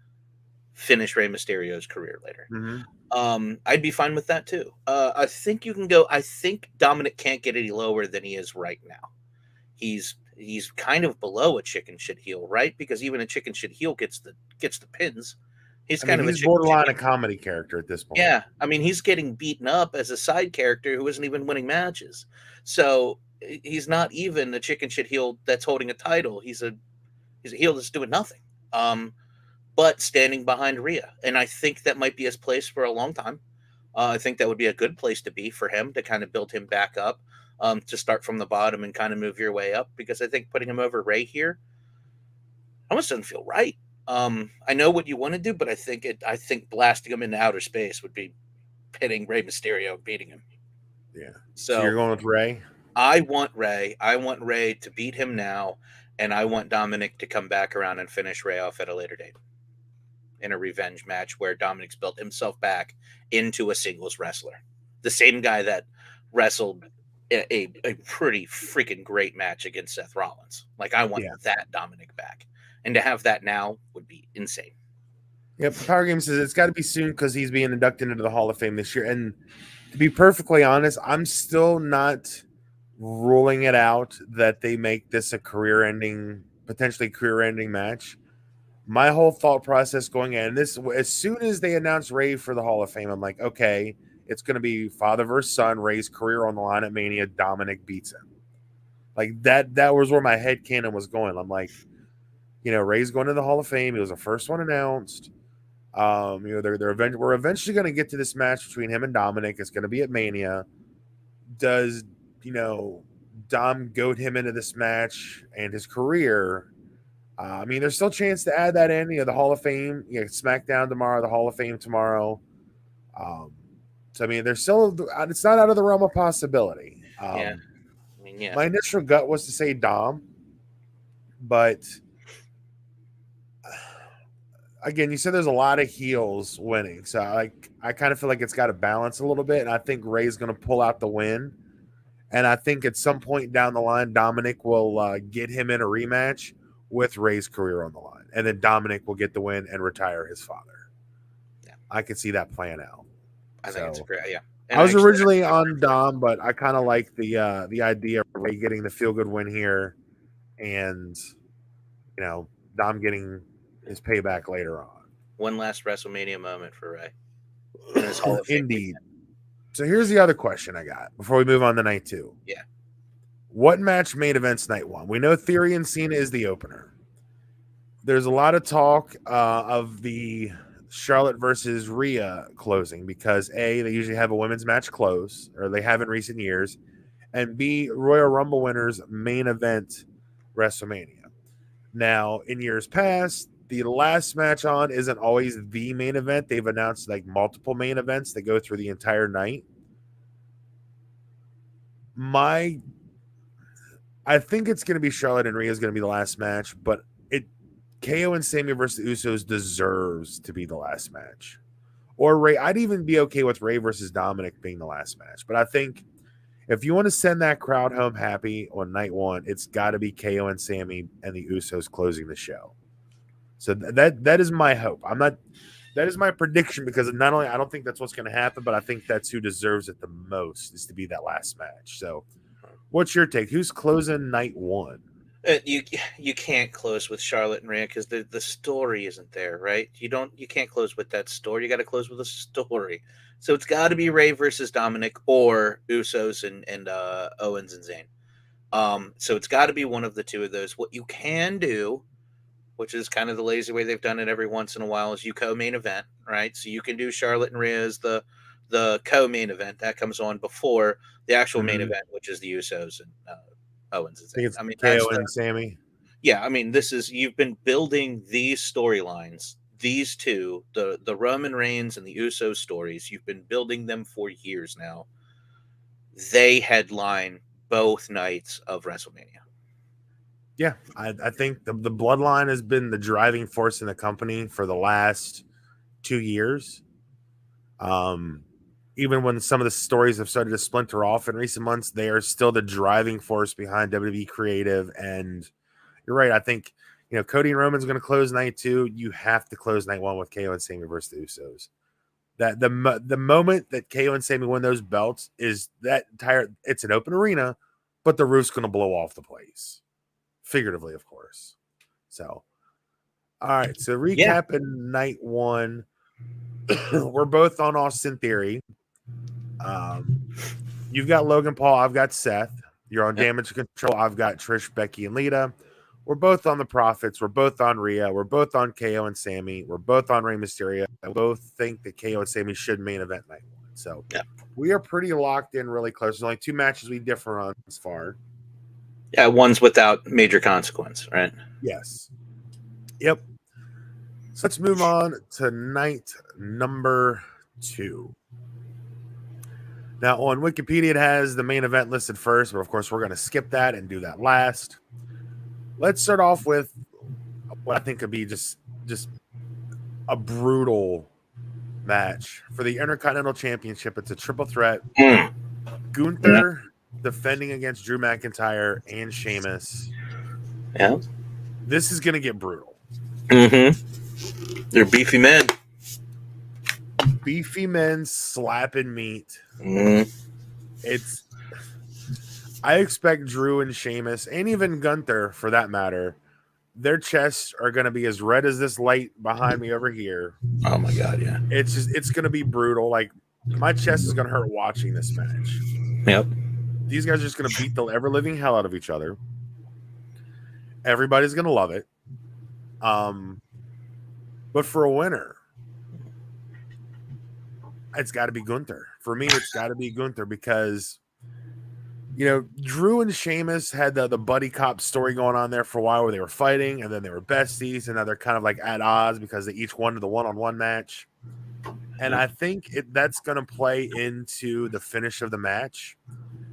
finish Rey Mysterio's career later. Mm-hmm. I'd be fine with that too. I think you can go. I think Dominic can't get any lower than he is right now. He's kind of below a chicken shit heel, right? Because even a chicken shit heel gets the pins. He's I kind mean, of a he's chicken borderline shit a comedy character at this point. Yeah, I mean he's getting beaten up as a side character who isn't even winning matches. So he's not even a chicken shit heel that's holding a title. He's a heel that's doing nothing. But standing behind Rhea. And I think that might be his place for a long time. I think that would be a good place to be for him to kind of build him back up, to start from the bottom and kind of move your way up. Because I think putting him over Ray here almost doesn't feel right. I know what you want to do, but I think blasting him into outer space would be pitting Rey Mysterio, beating him. Yeah. So So you're going with Ray? I want Ray. I want Ray to beat him now, and I want Dominic to come back around and finish Ray off at a later date in a revenge match where Dominic's built himself back into a singles wrestler. The same guy that wrestled a pretty freaking great match against Seth Rollins. Like, I want that Dominic back. And to have that now would be insane. Yep. Power Game says it's got to be soon because he's being inducted into the Hall of Fame this year. And to be perfectly honest, I'm still not ruling it out that they make this a potentially career-ending match. My whole thought process going in this, as soon as they announced Ray for the Hall of Fame, I'm like, okay, it's going to be father versus son, Ray's career on the line at Mania. Dominic beats him. Like that was where my head canon was going. I'm like, Ray's going to the Hall of Fame. He was the first one announced. We're eventually going to get to this match between him and Dominic. It's going to be at Mania. Does Dom goad him into this match and his career? I mean, there's still a chance to add that in. The Hall of Fame. SmackDown tomorrow, the Hall of Fame tomorrow. So I mean, there's still. It's not out of the realm of possibility. Yeah. I mean, yeah. My initial gut was to say Dom, but again, you said there's a lot of heels winning, so I kind of feel like it's got to balance a little bit, and I think Ray's going to pull out the win, and I think at some point down the line, Dominic will get him in a rematch with Ray's career on the line, and then Dominic will get the win and retire his father. Yeah, I could see that playing out. I think it's a great, yeah. And I was originally on Dom, but I kind of like the idea of Ray getting the feel good win here, and Dom getting his payback later on. One last WrestleMania moment for Ray. In his Hall of Fame Indeed. So here's the other question I got before we move on to night 2. Yeah. What match main events night one? We know Theory and Cena is the opener. There's a lot of talk of the Charlotte versus Rhea closing because A, they usually have a women's match close, or they have in recent years, and B, Royal Rumble winners main event WrestleMania. Now, in years past, the last match on isn't always the main event. They've announced like multiple main events that go through the entire night. I think it's going to be Charlotte and Rhea is going to be the last match, but it KO and Sami versus the Usos deserves to be the last match. Or Ray, I'd even be okay with Ray versus Dominic being the last match. But I think if you want to send that crowd home happy on night one, it's got to be KO and Sami and the Usos closing the show. So that is my hope. That is my prediction because not only I don't think that's what's going to happen, but I think that's who deserves it the most is to be that last match. So, what's your take? Who's closing night one? You can't close with Charlotte and Rhea because the story isn't there, right? You can't close with that story. You got to close with a story. So it's got to be Ray versus Dominic or Usos and Owens and Zayn. So it's got to be one of the two of those. What you can do, which is kind of the lazy way they've done it every once in a while, is you co-main event, right? So you can do Charlotte and Rhea as the co-main event that comes on before the actual main event, which is the Usos and Owens and I think Zayn. it's I mean, KO and Sami. yeah. I mean, you've been building these storylines, these two, the Roman Reigns and the Usos stories. You've been building them for years now. They headline both nights of WrestleMania. Yeah, I think the bloodline has been the driving force in the company for the last 2 years. Even when some of the stories have started to splinter off in recent months, they are still the driving force behind WWE creative. And you're right. I think Cody and Roman's going to close night two. You have to close night one with KO and Sami versus the Usos. That the moment that KO and Sami win those belts is that entire. It's an open arena, but the roof's going to blow off the place, figuratively, of course. So, all right. So recapping night one, we're both on Austin Theory. You've got Logan Paul. I've got Seth. You're on Damage Control. I've got Trish, Becky, and Lita. We're both on the Profits. We're both on Rhea. We're both on KO and Sami. We're both on Rey Mysterio. We both think that KO and Sami should main event night one. So we are pretty locked in really close. There's only two matches we differ on as far. Yeah, one's without major consequence, right? Yes. Yep. So let's move on to night number 2. Now, on Wikipedia, it has the main event listed first, but of course, we're going to skip that and do that last. Let's start off with what I think could be just a brutal match for the Intercontinental Championship. It's a triple threat. Gunther defending against Drew McIntyre and Sheamus. Yeah. This is going to get brutal. Mm-hmm. They're beefy men. Beefy men slapping meat. I expect Drew and Sheamus, and even Gunther for that matter, their chests are going to be as red as this light behind me over here. Oh my God, yeah. It's going to be brutal. Like, my chest is going to hurt watching this match. Yep. These guys are just going to beat the ever living hell out of each other. Everybody's going to love it. But for a winner, it's got to be Gunther. For me, it's got to be Gunther because, Drew and Sheamus had the buddy cop story going on there for a while where they were fighting and then they were besties and now they're kind of like at odds because they each won the one-on-one match. And I think that's going to play into the finish of the match,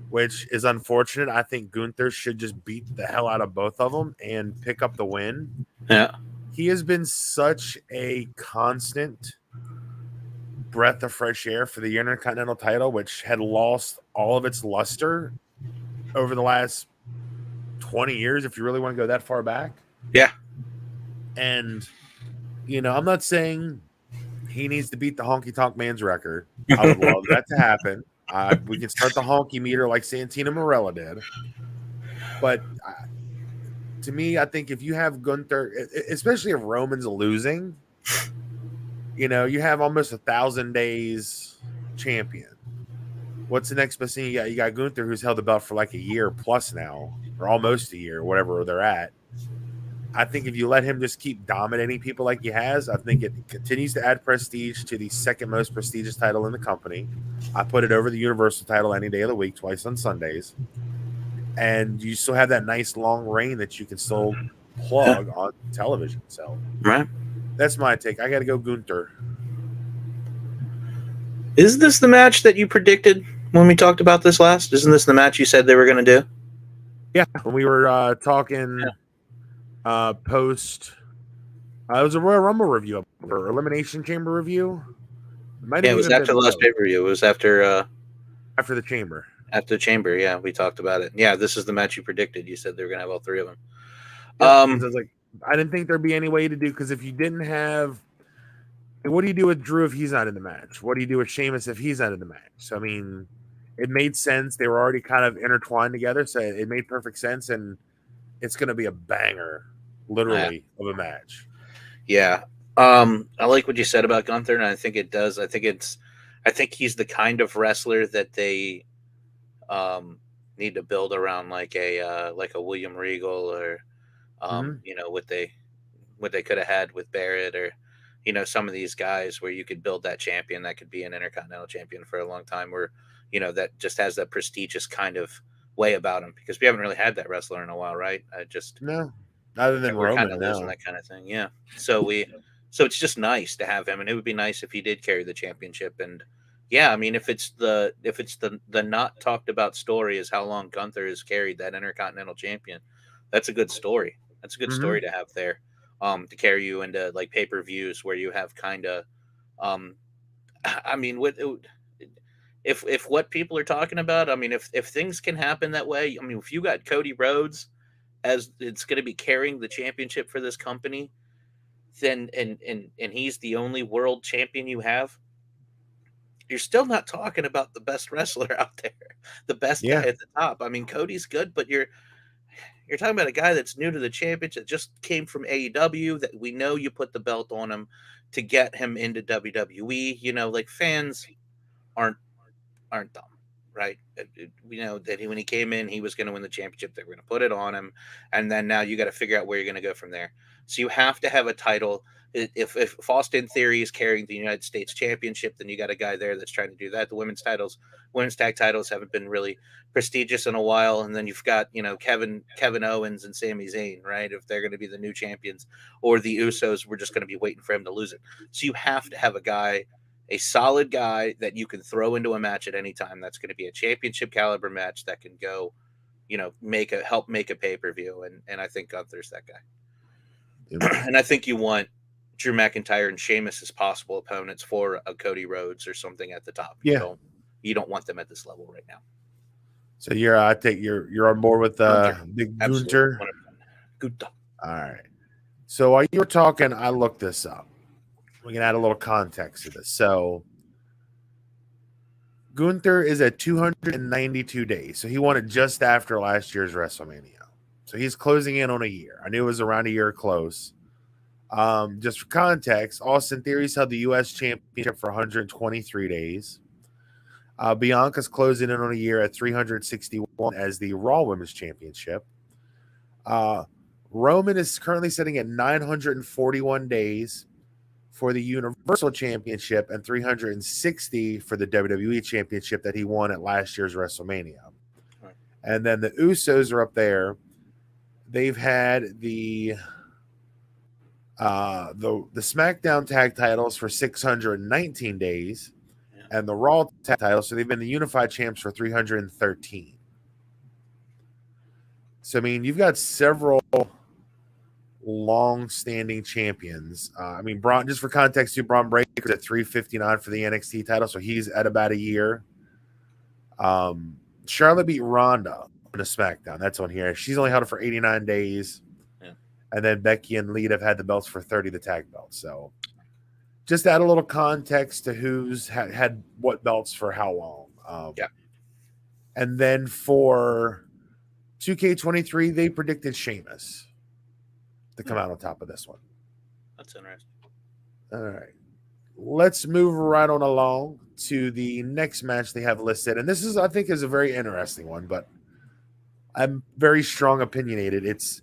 which is unfortunate. I think Gunther should just beat the hell out of both of them and pick up the win. Yeah. He has been such a constant breath of fresh air for the Intercontinental title, which had lost all of its luster over the last 20 years, if you really want to go that far back. Yeah. And, I'm not saying he needs to beat the Honky Tonk Man's record. I would love that to happen. We can start the honky meter like Santino Marella did. But to me, I think if you have Gunther, especially if Roman's losing, you have almost 1,000 days champion. What's the next best thing you got? You got Gunther, who's held the belt for like a year plus now, or almost a year, whatever they're at. I think if you let him just keep dominating people like he has, I think it continues to add prestige to the second most prestigious title in the company. I put it over the Universal title any day of the week, twice on Sundays. And you still have that nice long reign that you can still plug on television. So Right? that's my take. I got to go Gunther. Is this the match that you predicted when we talked about this last? Isn't this the match you said they were going to do? Yeah, when we were talking post, it was a Royal Rumble review or Elimination Chamber review. It might Yeah, have it was even after been the last both pay per view. It was after the Chamber. after the Chamber. Yeah, we talked about it. Yeah, this is the match you predicted. You said they were going to have all three of them. Yep, because I was like, I didn't think there'd be any way to do, because if you didn't have, what do you do with Drew if he's not in the match? What do you do with Sheamus if he's not in the match? So I mean, it made sense. They were already kind of intertwined together, so it made perfect sense, and it's going to be a banger, Yeah. literally, of a match. Yeah. I like what you said about Gunther, and I think it does. I think he's the kind of wrestler that they need to build around, like a William Regal, or Mm-hmm. what they could have had with Barrett, or some of these guys where you could build that champion that could be an intercontinental champion for a long time, where that just has that prestigious kind of way about him, because we haven't really had that wrestler in a while, right? No, other than We're kind Roman, of losing no. that kind of thing. Yeah. So it's just nice to have him, and it would be nice if he did carry the championship. And yeah, I mean, if it's the not talked about story is how long Gunther has carried that Intercontinental Champion, that's a good story. That's a good Mm-hmm. story to have there, to carry you into like pay-per-views where you have kind of, um, I mean, if what people are talking about, I mean, if things can happen that way, I mean, if you got Cody Rhodes as it's going to be carrying the championship for this company, then and he's the only world champion you have, you're still not talking about the best wrestler out there, the best guy Yeah, at the top. I mean, Cody's good, but you're talking about a guy that's new to the championship, just came from AEW, that we know you put the belt on him to get him into WWE. Like, fans aren't dumb, right? We know that when he came in, he was going to win the championship. They were going to put it on him, and then now you got to figure out where you're going to go from there. So you have to have a title. If Austin Theory is carrying the United States Championship, then you got a guy there that's trying to do that. The women's tag titles haven't been really prestigious in a while, and then you've got Kevin Owens and Sami Zayn, right? If they're going to be the new champions, or the Usos, we're just going to be waiting for him to lose it. So you have to have a solid guy that you can throw into a match at any time. That's going to be a championship caliber match that can go, help make a pay per view. And I think Gunther's that guy. yep. And I think you want Drew McIntyre and Sheamus as possible opponents for a Cody Rhodes or something at the top. Yeah. You don't want them at this level right now. So I take you're on board with Gunther, Big absolutely, Gunter. 100%. Good. All right. So while you were talking, I looked this up. We can add a little context to this. So Gunther is at 292 days. So he won it just after last year's WrestleMania. So he's closing in on a year. I knew it was around a year close. Just for context, Austin Theory's held the U.S. Championship for 123 days. Bianca's closing in on a year at 361 as the Raw Women's Championship. Roman is currently sitting at 941 days for the Universal Championship and 360 for the WWE Championship that he won at last year's WrestleMania. Right. And then the Usos are up there. They've had the SmackDown tag titles for 619 days, Yeah. and the Raw tag titles. So they've been the unified champs for 313. So I mean, you've got several long-standing champions. I mean, Braun. Just for context, too, Braun Breaker's at 359 for the NXT title, so he's at about a year. Charlotte beat Ronda in a SmackDown. That's on here. She's only held it for 89 days. Yeah. And then Becky and Lita have had the belts for 30, the tag belts. So just to add a little context to who's had what belts for how long. Yeah. And then for 2K23, they predicted Sheamus to come out on top of this one. That's interesting. All right. Let's move right on along to the next match they have listed, and this is, I think, is a very interesting one, but I'm very strong opinionated. It's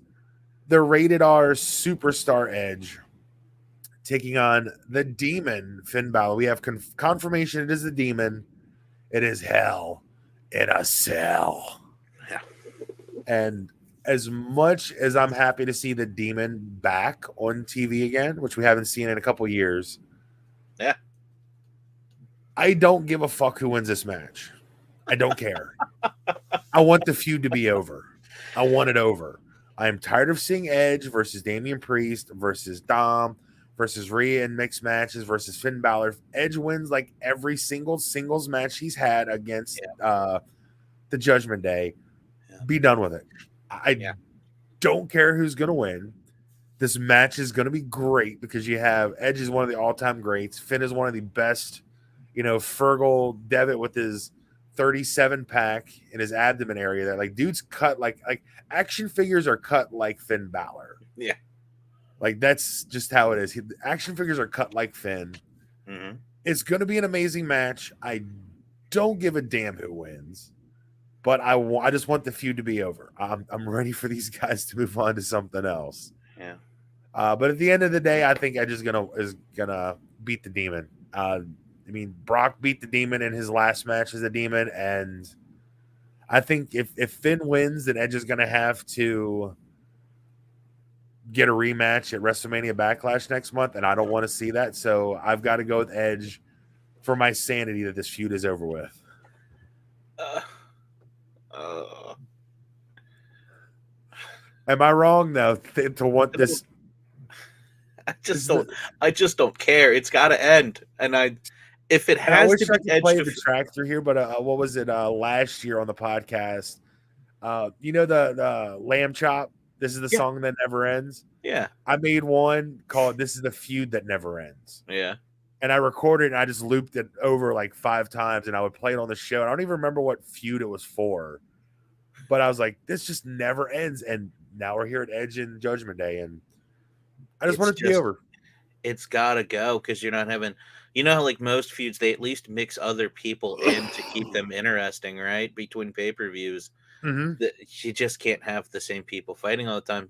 the Rated R Superstar Edge taking on the Demon Finn Balor. We have confirmation it is the Demon. It is hell in a cell. Yeah. And as much as I'm happy to see the Demon back on TV again, which we haven't seen in a couple years, Yeah. I don't give a fuck who wins this match. I don't care. I want the feud to be over. I want it over. I am tired of seeing Edge versus Damian Priest versus Dom versus Rhea in mixed matches versus Finn Balor. Edge wins like every single singles match he's had against the Judgment Day. Yeah. Be done with it. I don't care who's going to win. This match is going to be great because you have Edge is one of the all-time greats. Finn is one of the best. Fergal Devitt with his 37 pack in his abdomen area. That like dude's cut like action figures are cut like Finn Balor. Yeah. Like that's just how it is. Action figures are cut like Finn. Mm-hmm. It's going to be an amazing match. I don't give a damn who wins, but I just want the feud to be over. I'm ready for these guys to move on to something else. Yeah. But at the end of the day, I think Edge is gonna beat the Demon. Brock beat the Demon in his last match as a Demon, and I think if Finn wins, then Edge is gonna have to get a rematch at WrestleMania Backlash next month, and I don't want to see that. So I've got to go with Edge for my sanity that this feud is over with. Am I wrong though to want this? I just don't care. It's got to end, and if it has to be Edge play the track through here, but what was it last year on the podcast? The Lamb Chop. This is the song that never ends. Yeah, I made one called "This is the Feud That Never Ends." Yeah, and I recorded it and I just looped it over like 5 times, and I would play it on the show. And I don't even remember what feud it was for, but I was like, "This just never ends." And now we're here at Edge and Judgment Day, and I just want it to be over. It's gotta go because you're not having, how like most feuds, they at least mix other people in to keep them interesting, right? Between pay-per-views, you just can't have the same people fighting all the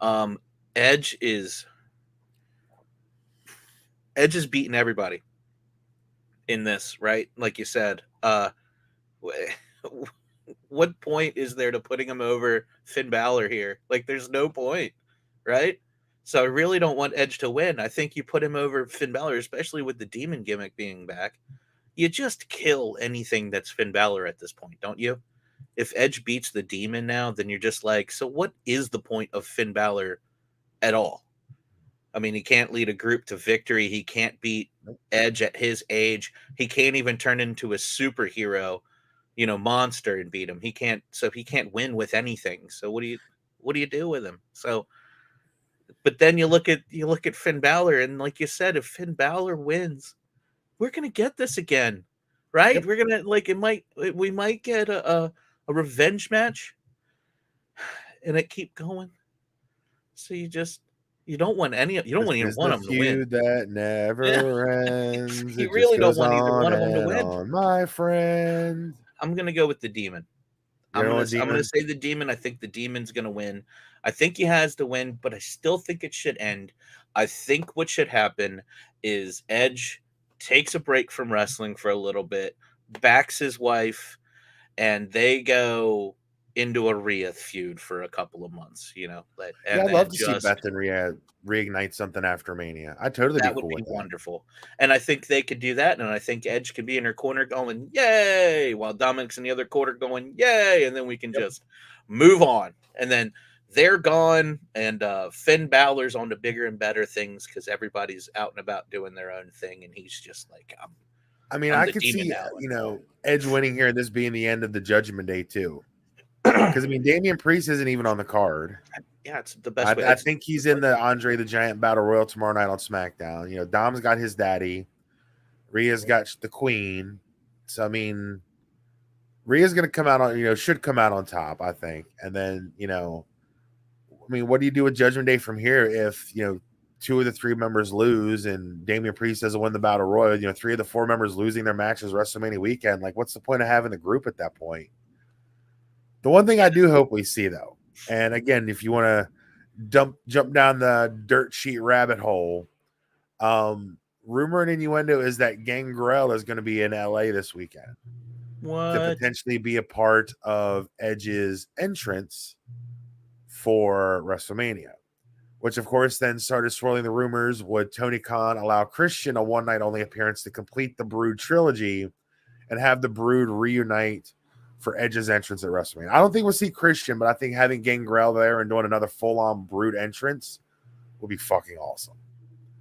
time. Edge is beating everybody in this, right? Like you said. What point is there to putting him over Finn Balor here? Like, there's no point, right? So I really don't want Edge to win. I think you put him over Finn Balor, especially with the Demon gimmick being back. You just kill anything that's Finn Balor at this point, don't you? If Edge beats the Demon now, then you're just like, so what is the point of Finn Balor at all? I mean, he can't lead a group to victory. He can't beat Edge at his age. He can't even turn into a superhero, monster and beat him. He can't win with anything. So what do you do with him? So, but then you look at Finn Balor, and like you said, if Finn Balor wins, we're gonna get this again, right? Yep. We're gonna we might get a revenge match, and it keep going. So you don't want either one of them to win. That never ends. You It really just don't goes want either on one of them to and win. on, my friend. I'm gonna go with the Demon. I'm gonna say the Demon. I think the Demon's gonna win. I think he has to win, but I still think it should end. I think what should happen is Edge takes a break from wrestling for a little bit, backs his wife, and they go into a Rhea feud for a couple of months, I'd love to see Beth and Rhea reignite something after Mania. I'd totally that be cool would be with that. wonderful. And I think they could do that. And I think Edge could be in her corner going, yay, while Dominic's in the other corner going, yay. And then we can just move on. And then they're gone. And Finn Balor's on to bigger and better things because everybody's out and about doing their own thing. And he's just like, I could see, Edge winning here and this being the end of the Judgment Day too. Because Damian Priest isn't even on the card. Yeah, it's the best way. I think he's in the Andre the Giant Battle Royal tomorrow night on SmackDown. Dom's got his daddy. Rhea's got the queen. So Rhea's gonna come out on should come out on top, I think. And then, what do you do with Judgment Day from here if 2 of the 3 members lose and Damian Priest doesn't win the Battle Royal, 3 of the 4 members losing their matches WrestleMania weekend, like what's the point of having the group at that point? The one thing I do hope we see though, and again, if you want to jump down the dirt sheet rabbit hole, rumor and innuendo is that Gangrel is going to be in LA this weekend to What? potentially be a part of Edge's entrance for WrestleMania, which of course then started swirling the rumors. Would Tony Khan allow Christian a one night only appearance to complete the Brood trilogy and have the Brood reunite for Edge's entrance at WrestleMania? I don't think we'll see Christian, but I think having Gangrel there and doing another full on Brood entrance will be fucking awesome.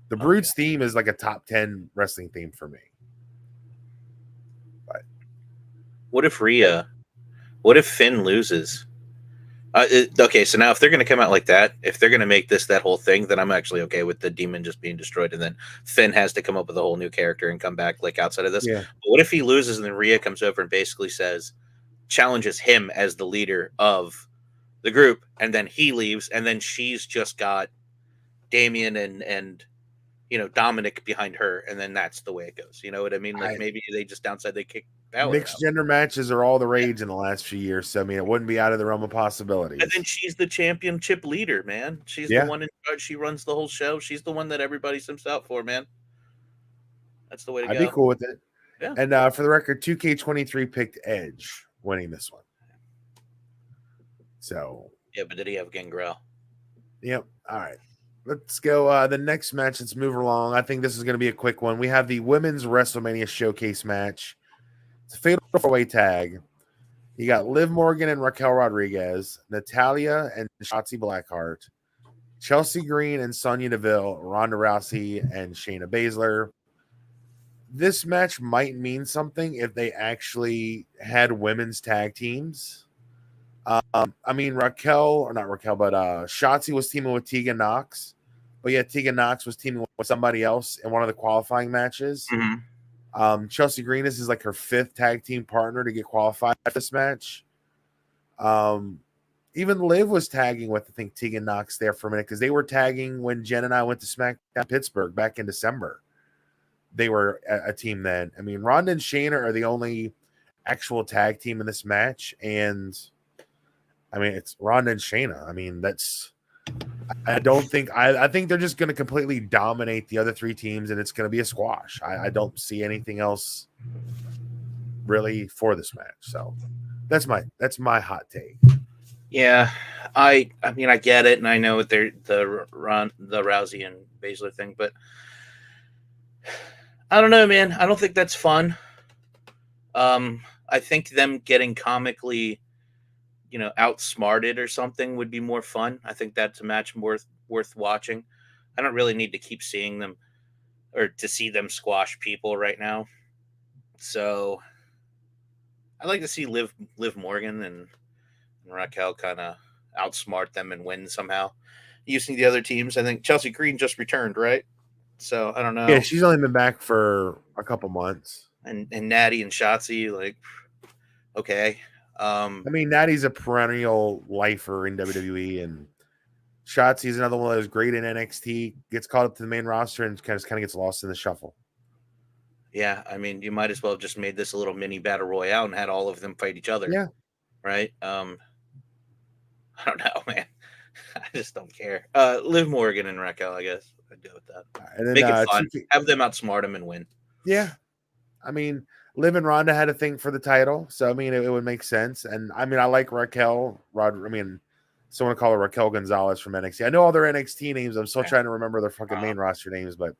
The Brood's theme is like a top 10 wrestling theme for me. But what if Finn loses? Okay, so now if they're going to come out like that, if they're going to make this that whole thing, then I'm actually okay with the demon just being destroyed, and then Finn has to come up with a whole new character and come back like outside of this. yeah, But what if he loses and then Rhea comes over and basically challenges him as the leader of the group, and then he leaves, and then she's just got Damian and Dominic behind her, and then that's the way it goes. You know what I mean? Like maybe they just downside they kick Balor mixed out. gender matches are all the rage in the last few years. So I mean, it wouldn't be out of the realm of possibilities. And then she's the championship leader, man. She's the one in charge. She runs the whole show. She's the one that everybody simps out for, man. That's the way to go. I'd be cool with it. Yeah. And for the record, 2K23 picked Edge winning this one. So yeah, but did he have Gangrel? Yep. All right. Let's go. The next match. Let's move along. I think this is going to be a quick one. We have the women's WrestleMania showcase match. It's a fatal four-way tag. You got Liv Morgan and Raquel Rodriguez, Natalya and Shotzi Blackheart, Chelsea Green and Sonya Deville, Ronda Rousey and Shayna Baszler. This match might mean something if they actually had women's tag teams. I mean, Shotzi was teaming with Tegan Knox, but yet Tegan Knox was teaming with somebody else in one of the qualifying matches. Mm-hmm. Chelsea Green, this is like her 5th tag team partner to get qualified for this match. Even Liv was tagging with, I think, Tegan Knox there for a minute because they were tagging when Jen and I went to SmackDown Pittsburgh back in December. They were a team then. I mean, Ronda and Shayna are the only actual tag team in this match, and I mean, it's Ronda and Shayna. I mean, I think they're just going to completely dominate the other 3 teams, and it's going to be a squash. I don't see anything else really for this match. So that's my hot take. Yeah, I mean, I get it, and I know the Rousey and Baszler thing, but I don't know, man. I don't think that's fun. I think them getting comically, outsmarted or something would be more fun. I think that's a match worth watching. I don't really need to keep seeing them or to see them squash people right now. So I'd like to see Liv Morgan and Raquel kind of outsmart them and win somehow using the other teams. I think Chelsea Green just returned, right? So I don't know. Yeah, she's only been back for a couple months. And Natty and Shotzi, like, okay. I mean, Natty's a perennial lifer in WWE, and Shotzi's another one that was great in NXT, gets caught up to the main roster, and kind of gets lost in the shuffle. Yeah, I mean, you might as well have just made this a little mini battle royale and had all of them fight each other. Yeah. Right? I don't know, man. I just don't care. Liv Morgan and Raquel, I guess. I'd go with that. And then, make it fun. Have them outsmart them and win. Yeah. I mean, Liv and Ronda had a thing for the title, so I mean, it would make sense. And I mean, I like Raquel. Someone call her Raquel Gonzalez from NXT. I know all their NXT names. I'm still trying to remember their fucking main roster names, but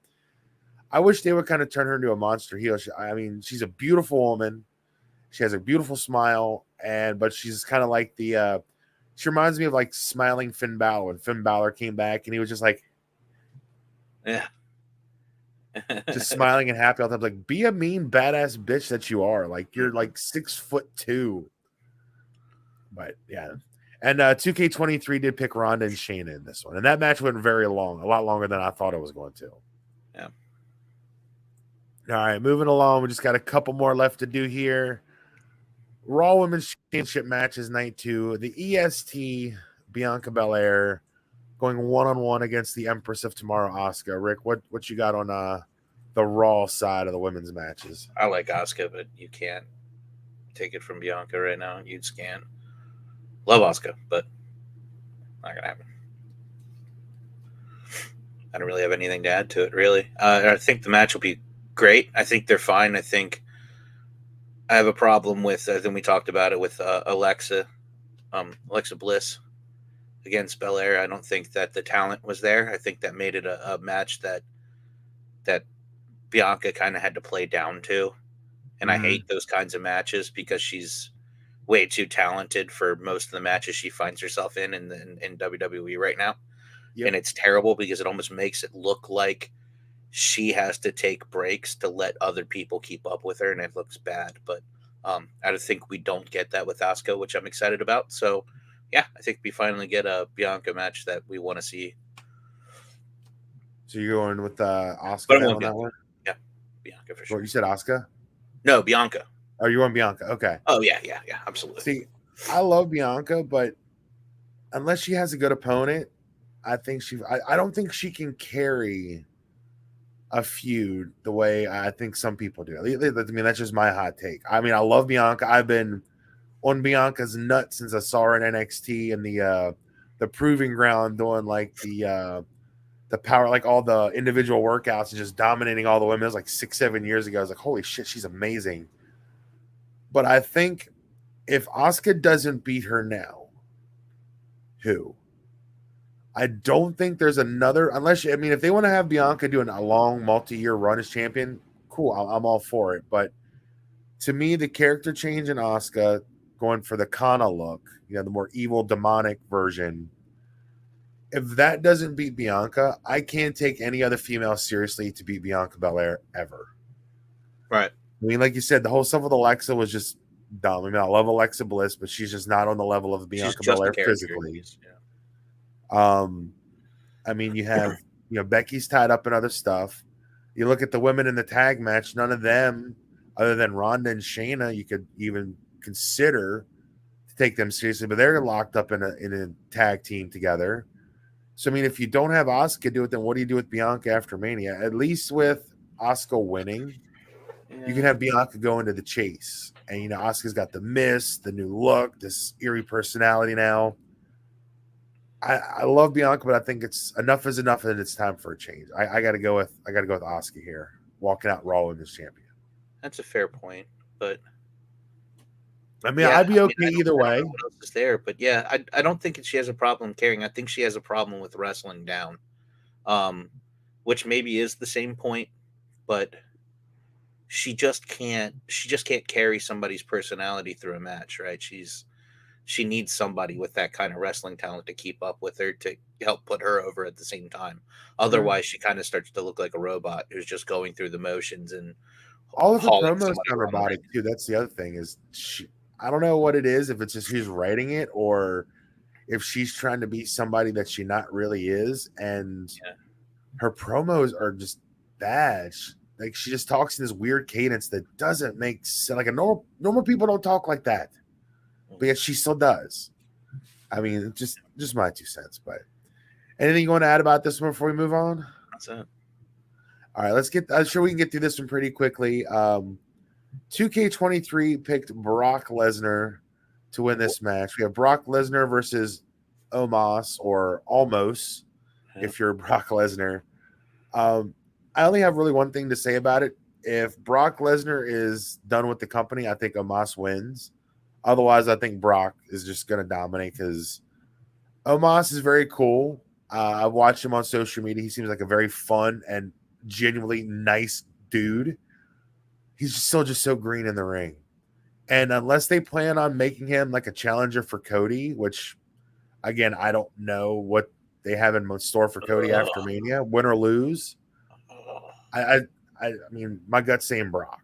I wish they would kind of turn her into a monster heel. I mean, she's a beautiful woman. She has a beautiful smile, but she's kind of like she reminds me of like smiling Finn Balor when Finn Balor came back and he was just like, yeah. just smiling and happy all the time. Like, be a mean, badass bitch that you are. Like, you're like 6'2". But yeah. And 2K23 did pick Ronda and Shayna in this one. And that match went very long, a lot longer than I thought it was going to. Yeah. All right, moving along. We just got a couple more left to do here. Raw Women's Championship matches night 2. The EST, Bianca Belair going one-on-one against the Empress of Tomorrow, Asuka. Rick, what you got on the Raw side of the women's matches? I like Asuka, but you can't take it from Bianca right now. You'd scan. Love Asuka, but not gonna happen. I don't really have anything to add to it, really. I think the match will be great. I think they're fine. I think I have a problem with. I think we talked about it with Alexa Bliss against Belair. I don't think that the talent was there. I think that made it a match that Bianca kind of had to play down to, and I hate those kinds of matches because she's way too talented for most of the matches she finds herself in WWE right now. Yep. And it's terrible because it almost makes it look like she has to take breaks to let other people keep up with her, and it looks bad. But I think we don't get that with Asuka, which I'm excited about. So, yeah, I think we finally get a Bianca match that we want to see. So you're going with Asuka But then on that one? Yeah, Bianca for sure. What, you said Asuka? No, Bianca. Oh, you want Bianca? Okay. Oh, yeah, absolutely. See, I love Bianca, but unless she has a good opponent, I don't think she can carry a feud the way I think some people do. I mean, that's just my hot take. I mean, I love Bianca. I've been on Bianca's nuts since I saw her in NXT and the proving ground doing like the power, like all the individual workouts and just dominating all the women. It was like 6-7 years ago. I was like, holy shit, she's amazing. But I think if Asuka doesn't beat her now, who? I don't think there's another, if they want to have Bianca doing a long multi-year run as champion, cool, I'm all for it. But to me, the character change in Asuka, going for the Kana look, the more evil, demonic version, if that doesn't beat Bianca, I can't take any other female seriously to beat Bianca Belair ever. Right. I mean, like you said, the whole stuff with Alexa was just dumb. I mean, I love Alexa Bliss, but she's just not on the level of Bianca Belair physically. Yeah. I mean, you have Becky's tied up in other stuff. You look at the women in the tag match; none of them, other than Ronda and Shayna, you could even consider to take them seriously. But they're locked up in a tag team together. So I mean, if you don't have Asuka do it, then what do you do with Bianca after Mania? At least with Asuka winning, you can have Bianca go into the chase, and Asuka's got the mist, the new look, this eerie personality now. I love Bianca, but I think enough is enough, and it's time for a change. I got to go with Asuka here, walking out Raw as champion. That's a fair point, but I mean, I'd be okay either way. I don't know what else is there, but yeah, I don't think she has a problem carrying. I think she has a problem with wrestling down, which maybe is the same point, but she just can't carry somebody's personality through a match, right? She needs somebody with that kind of wrestling talent to keep up with her to help put her over at the same time. Otherwise, she kind of starts to look like a robot who's just going through the motions and all of the promos on her body too. That's the other thing is I don't know what it is, if it's just who's writing it or if she's trying to be somebody that she not really is, and her promos are just bad. Like she just talks in this weird cadence that doesn't make sense. Like a normal people don't talk like that, but yet she still does. I mean, just my 2 cents. But anything you want to add about this one before we move on? That's it. All right, let's get. I'm sure we can get through this one pretty quickly. 2K23 picked Brock Lesnar to win this match. We have Brock Lesnar versus Omos or Almost, if you're Brock Lesnar. I only have really one thing to say about it. If Brock Lesnar is done with the company, I think Omos wins. Otherwise, I think Brock is just going to dominate because Omos is very cool. I've watched him on social media. He seems like a very fun and genuinely nice dude. He's still just so green in the ring. And unless they plan on making him like a challenger for Cody, which, again, I don't know what they have in store for Cody after Mania, win or lose. I mean, my gut's saying Brock.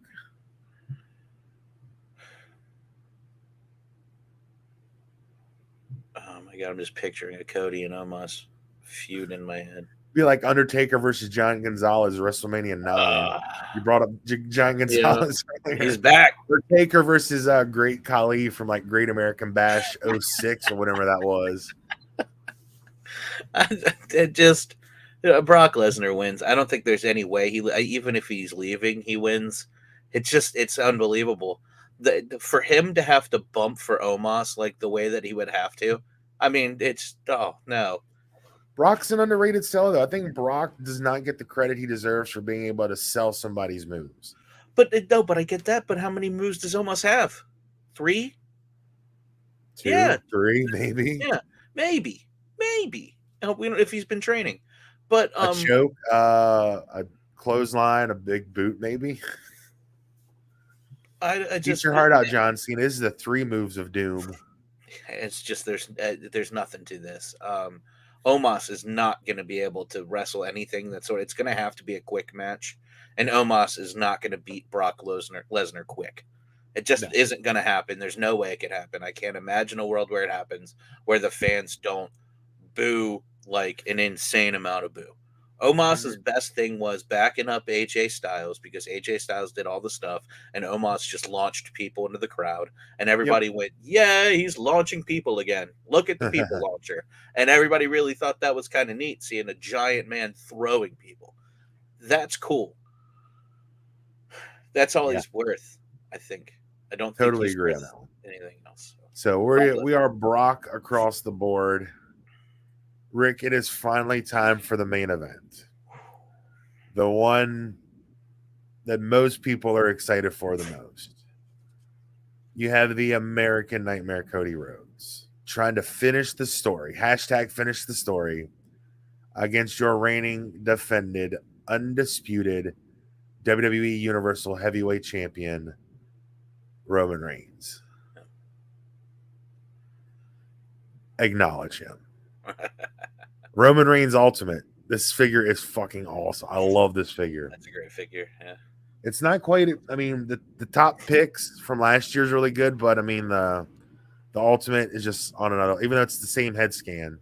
Oh my god, I'm just picturing a Cody and Omos feud in my head. Be like Undertaker versus John Gonzalez, WrestleMania 9. You brought up John Gonzalez. Yeah, he's back. Undertaker versus Great Khali from like Great American Bash 06 or whatever that was. It just Brock Lesnar wins. I don't think there's any way even if he's leaving, he wins. It's unbelievable. For him to have to bump for Omos like the way that he would have to. I mean, it's oh no. Brock's an underrated seller, though. I think Brock does not get the credit he deserves for being able to sell somebody's moves. But no, but I get that. But how many moves does Omos have? 3? Yeah, 2, 3, maybe yeah, maybe. I hope we don't if he's been training. But a choke, a clothesline, a big boot, maybe. I Eat just your heart out, John Cena. This is the 3 moves of doom. it's just there's nothing to this. Omos is not going to be able to wrestle anything that sort. It's going to have to be a quick match, and Omos is not going to beat Brock Lesnar quick. It just No. isn't going to happen. There's no way it could happen. I can't imagine a world where it happens where the fans don't boo like an insane amount of boo. Omos's best thing was backing up AJ Styles because AJ Styles did all the stuff, and Omos just launched people into the crowd, and Yep. everybody went, "Yeah, he's launching people again. Look at the people launcher." And everybody really thought that was kind of neat, seeing a giant man throwing people. That's cool. That's all Yeah, he's worth, I think. I don't think totally he's agree on worth that one. anything else. So we are Brock across the board. Rick, it is finally time for the main event. The one that most people are excited for the most. You have the American Nightmare Cody Rhodes trying to finish the story. Hashtag finish the story against your reigning, defended, undisputed WWE Universal Heavyweight Champion, Roman Reigns. Acknowledge him. Roman Reigns Ultimate. This figure is fucking awesome. I love this figure. That's a great figure. Yeah. It's not quite. I mean, the top picks from last year is really good, but I mean the Ultimate is just on another. Even though it's the same head scan,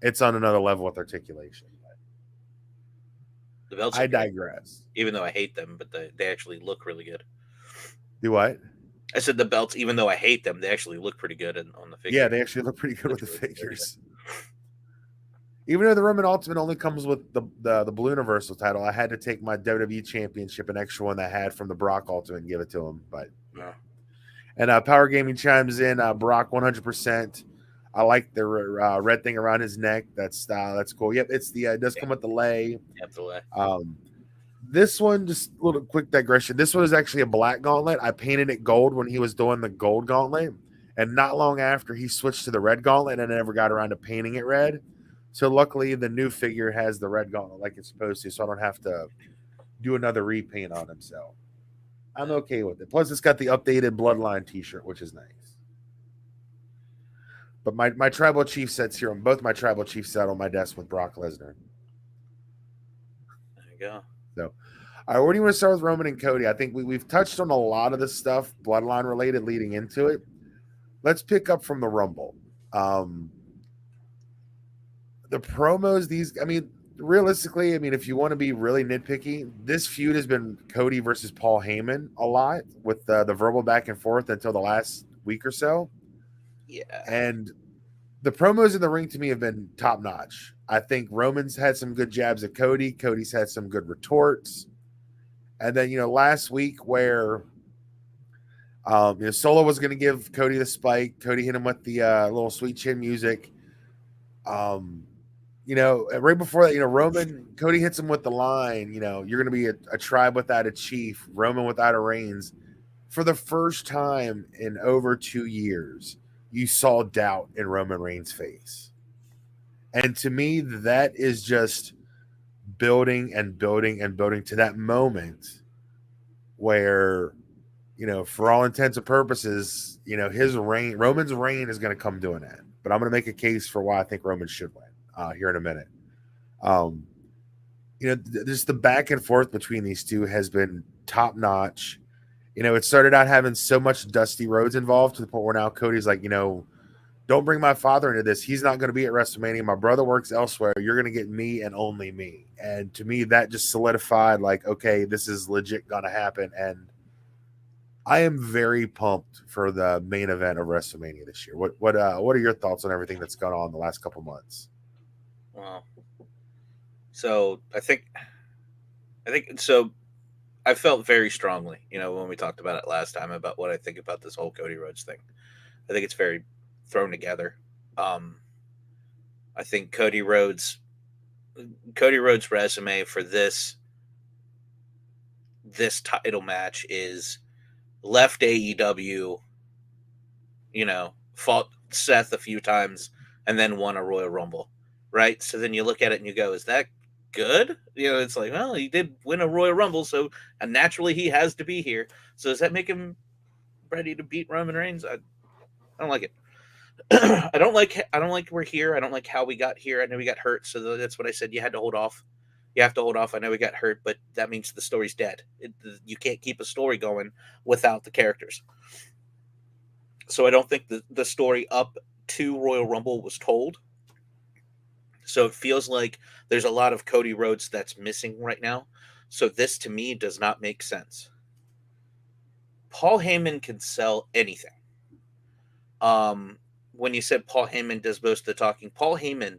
it's on another level with articulation. The belts I are great, digress. even though I hate them, but they actually look really good. Do what? I said the belts, even though I hate them, they actually look pretty good on the figure. Yeah, they actually look pretty good with the figures. Even though the Roman Ultimate only comes with the Blue Universal title, I had to take my WWE Championship, an extra one that I had from the Brock Ultimate, and give it to him. But No. and Power Gaming chimes in. Brock 100%. I like the red thing around his neck. That's cool. Yep, it's the it does come with the lei. Yep, the lei. This one, just a little quick digression. This one is actually a black gauntlet. I painted it gold when he was doing the gold gauntlet, and not long after he switched to the red gauntlet, and I never got around to painting it red. So luckily, the new figure has the red gauntlet like it's supposed to, so I don't have to do another repaint on him. So I'm okay with it. Plus, it's got the updated Bloodline T-shirt, which is nice. But my Tribal Chief sets here on both my Tribal Chief set on my desk with Brock Lesnar. There you go. So, all right, where do you want to start with Roman and Cody? I think we've touched on a lot of the stuff Bloodline related leading into it. Let's pick up from the Rumble. The promos, realistically, if you want to be really nitpicky, this feud has been Cody versus Paul Heyman a lot with the verbal back and forth until the last week or so. Yeah. And the promos in the ring to me have been top notch. I think Roman's had some good jabs at Cody. Cody's had some good retorts. And then, last week where Solo was going to give Cody the spike, Cody hit him with the little sweet chin music. Right before that, Cody hits him with the line, you're going to be a tribe without a chief, Roman without a Reigns. For the first time in over 2 years, you saw doubt in Roman Reigns' face. And to me, that is just building and building and building to that moment where, for all intents and purposes, Roman's reign is going to come to an end. But I'm going to make a case for why I think Roman should win here in a minute. Just the back and forth between these two has been top notch. It started out having so much Dusty Rhodes involved to the point where now Cody's like, don't bring my father into this. He's not going to be at WrestleMania. My brother works elsewhere. You're going to get me and only me. And to me, that just solidified like, okay, this is legit going to happen. And I am very pumped for the main event of WrestleMania this year. What are your thoughts on everything that's gone on the last couple months? Well, so I think so. I felt very strongly, when we talked about it last time about what I think about this whole Cody Rhodes thing. I think it's very thrown together. Um, I think Cody Rhodes' resume for this title match is left AEW, fought Seth a few times and then won a Royal Rumble, right? So then you look at it and you go, is that good? It's like, well, he did win a Royal Rumble, so and naturally he has to be here. So does that make him ready to beat Roman Reigns? I don't like it. I don't like we're here. I don't like how we got here. I know we got hurt, so that's what I said. You had to hold off. You have to hold off. I know we got hurt, but that means the story's dead. You can't keep a story going without the characters. So I don't think the story up to Royal Rumble was told. So it feels like there's a lot of Cody Rhodes that's missing right now. So this to me does not make sense. Paul Heyman can sell anything. Um, when you said Paul Heyman does most of the talking, Paul Heyman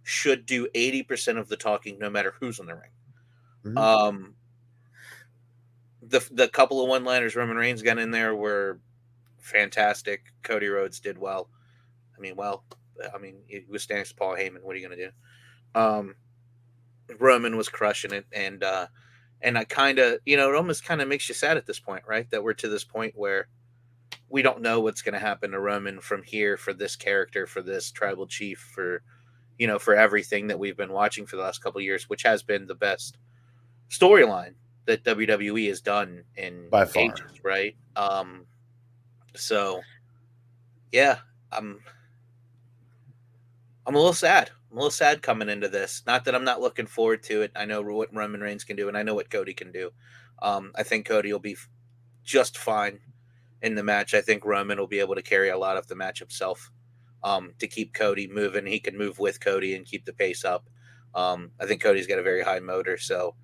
should do 80% of the talking no matter who's in the ring. Mm-hmm. The couple of one-liners Roman Reigns got in there were fantastic. Cody Rhodes did well. He was standing to Paul Heyman. What are you going to do? Roman was crushing it, and I kind of, it almost kind of makes you sad at this point, right? That we're to this point where we don't know what's going to happen to Roman from here for this character, for this tribal chief, for everything that we've been watching for the last couple of years, which has been the best storyline that WWE has done in By far. ages, right? So yeah, I'm I'm a little sad. I'm a little sad coming into this. Not that I'm not looking forward to it. I know what Roman Reigns can do, and I know what Cody can do. I think Cody will be just fine in the match. I think Roman will be able to carry a lot of the match himself, to keep Cody moving. He can move with Cody and keep the pace up. I think Cody's got a very high motor. So,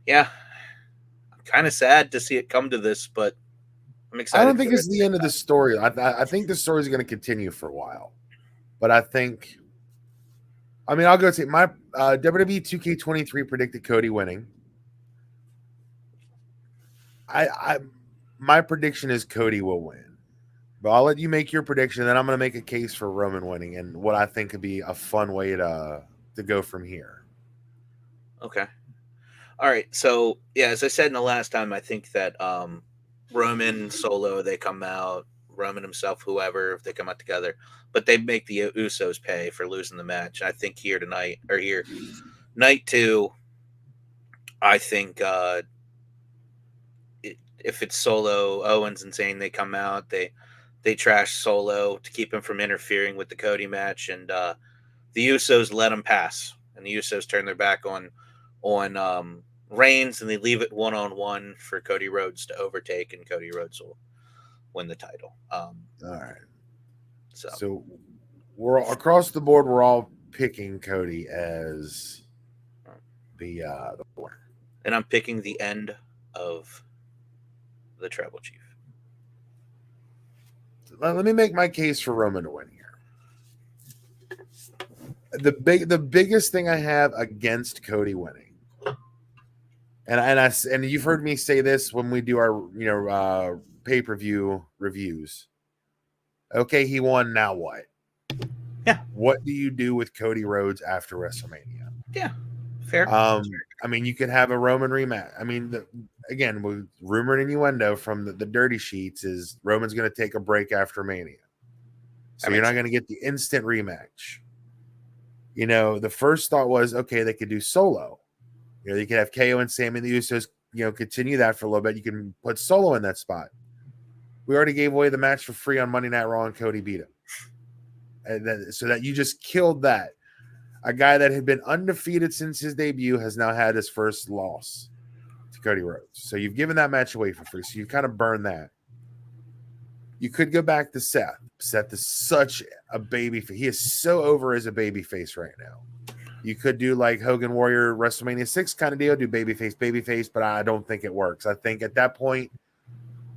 yeah, I'm kind of sad to see it come to this, but I'm I excited don't think for it. it's the end of the story. I think the story is going to continue for a while, but I think. I mean, I'll go say my WWE 2K23 predicted Cody winning. I my prediction is Cody will win, but I'll let you make your prediction. Then I'm going to make a case for Roman winning and what I think could be a fun way to go from here. Okay. All right. So, yeah, as I said in the last time, I think that Roman Solo, they come out, Roman himself, whoever, if they come out together, but they make the Usos pay for losing the match. I think here tonight, or here, night two, I think if it's Solo, Owens, and Zayn, they come out, they trash Solo to keep him from interfering with the Cody match, and the Usos let him pass, and the Usos turn their back on Reigns, and they leave it 1-on-1 for Cody Rhodes to overtake, and Cody Rhodes will win the title. All right. So, So we're across the board. We're all picking Cody as the winner. and I'm picking the end of the Tribal Chief. Let me make my case for Roman to win here. The biggest thing I have against Cody winning, and you've heard me say this when we do our pay-per-view reviews. Okay, he won. Now what? Yeah. What do you do with Cody Rhodes after WrestleMania? Yeah, fair. I mean, you could have a Roman rematch. I mean, again, with rumor and innuendo from the dirty sheets is Roman's going to take a break after Mania, so you're not going to get the instant rematch. The first thought was, okay, they could do Solo. You could have KO and Sammy and the Usos, continue that for a little bit. You can put Solo in that spot. We already gave away the match for free on Monday Night Raw, and Cody beat him. And then, so that you just killed that. A guy that had been undefeated since his debut has now had his first loss to Cody Rhodes. So you've given that match away for free. So you kind of burn that. You could go back to Seth. Seth is such a baby. He is so over as a baby face right now. You could do like Hogan Warrior WrestleMania 6 kind of deal, do babyface, but I don't think it works. I think at that point,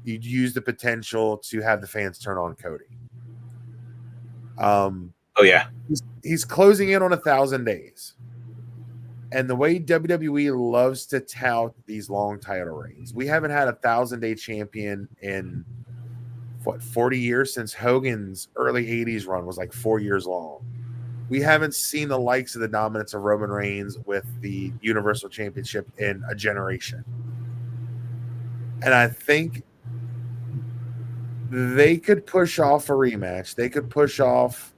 you'd use the potential to have the fans turn on Cody. Oh yeah. He's closing in on 1,000 days. And the way WWE loves to tout these long title reigns, we haven't had 1,000 day champion in what 40 years since Hogan's early 80s run was like 4 years long. We haven't seen the likes of the dominance of Roman Reigns with the Universal Championship in a generation. And I think they could push off a rematch. They could push off,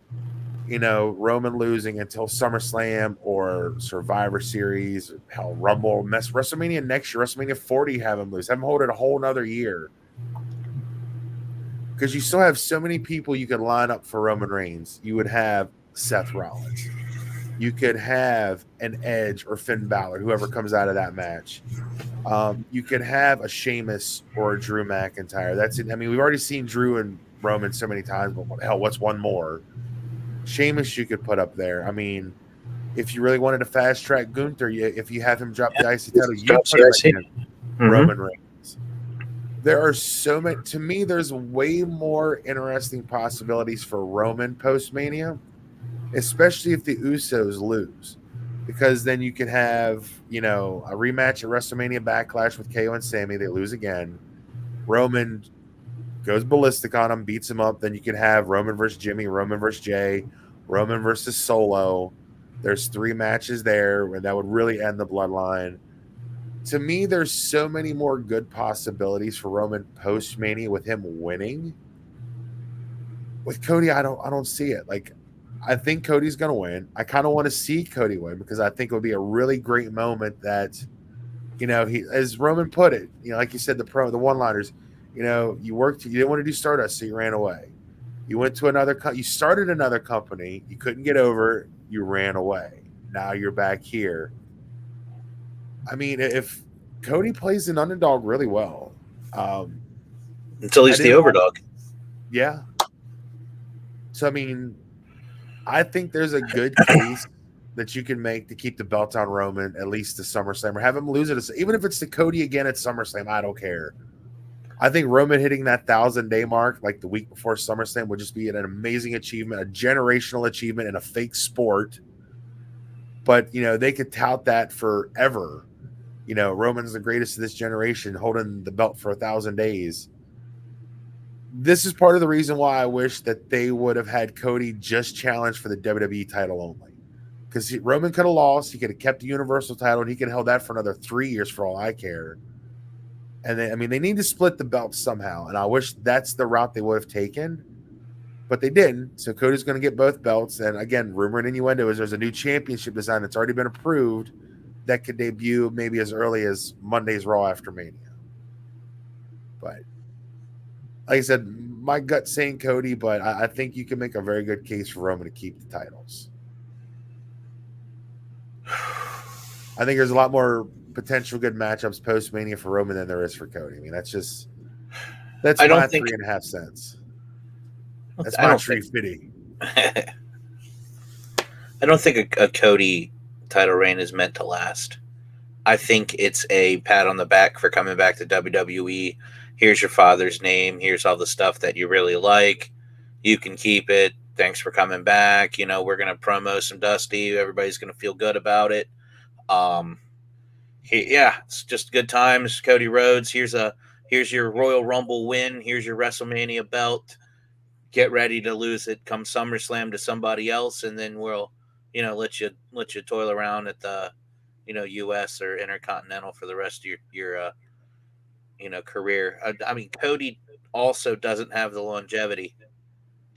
Roman losing until SummerSlam or Survivor Series, hell, Rumble, mess WrestleMania next year, WrestleMania 40, have him lose. Have him hold it a whole nother year. Because you still have so many people you could line up for Roman Reigns. You would have Seth Rollins. You could have an Edge or Finn Balor, whoever comes out of that match. You could have a Sheamus or a Drew McIntyre. That's it. I mean, we've already seen Drew and Roman so many times, but hell, what's one more? Sheamus you could put up there. I mean, if you really wanted to fast track Gunther, if you have him drop the IC title, you Drops put the him IC. against Mm-hmm. Roman Reigns. There are so many. To me, there's way more interesting possibilities for Roman post Mania, especially if the Usos lose, because then you could have a rematch at WrestleMania Backlash with KO and Sammy. They lose again. Roman goes ballistic on him, beats him up. Then you could have Roman versus Jimmy, Roman versus Jay, Roman versus Solo. There's 3 matches there, and that would really end the bloodline. To me, there's so many more good possibilities for Roman post Mania with him winning. With Cody, I don't see it. Like, I think Cody's gonna win. I kind of want to see Cody win because I think it would be a really great moment that, he, as Roman put it, like you said, the one liners, you didn't want to do Stardust, so you ran away. You went to you started another company, you couldn't get over, you ran away. Now you're back here. I mean, if Cody plays an underdog really well, um, Until I he's the didn't like, overdog. yeah. So I mean, I think there's a good case that you can make to keep the belt on Roman at least to SummerSlam or have him lose it. Even if it's to Cody again at SummerSlam, I don't care. I think Roman hitting that 1,000 day mark like the week before SummerSlam would just be an amazing achievement, a generational achievement in a fake sport. But they could tout that forever. Roman's the greatest of this generation, holding the belt for 1,000 days. This is part of the reason why I wish that they would have had Cody just challenge for the WWE title only. Because Roman could have lost, he could have kept the Universal title, and he could have held that for another 3 years for all I care. And they need to split the belts somehow. And I wish that's the route they would have taken, but they didn't. So Cody's going to get both belts. And again, rumor and innuendo is there's a new championship design that's already been approved that could debut maybe as early as Monday's Raw after Mania. But like I said, my gut saying Cody, but I think you can make a very good case for Roman to keep the titles. I think there's a lot more potential good matchups post Mania for Roman than there is for Cody. I mean, that's I my don't think. 3.5 cents. That's I my don't tree think. fitty. I don't think a Cody title reign is meant to last. I think it's a pat on the back for coming back to WWE. Here's your father's name. Here's all the stuff that you really like. You can keep it. Thanks for coming back. We're gonna promo some Dusty. Everybody's gonna feel good about it. Um, yeah, it's just good times. Cody Rhodes. Here's your Royal Rumble win. Here's your WrestleMania belt. Get ready to lose it come SummerSlam to somebody else, and then we'll let you toil around at the U.S. or Intercontinental for the rest of your career. I mean, Cody also doesn't have the longevity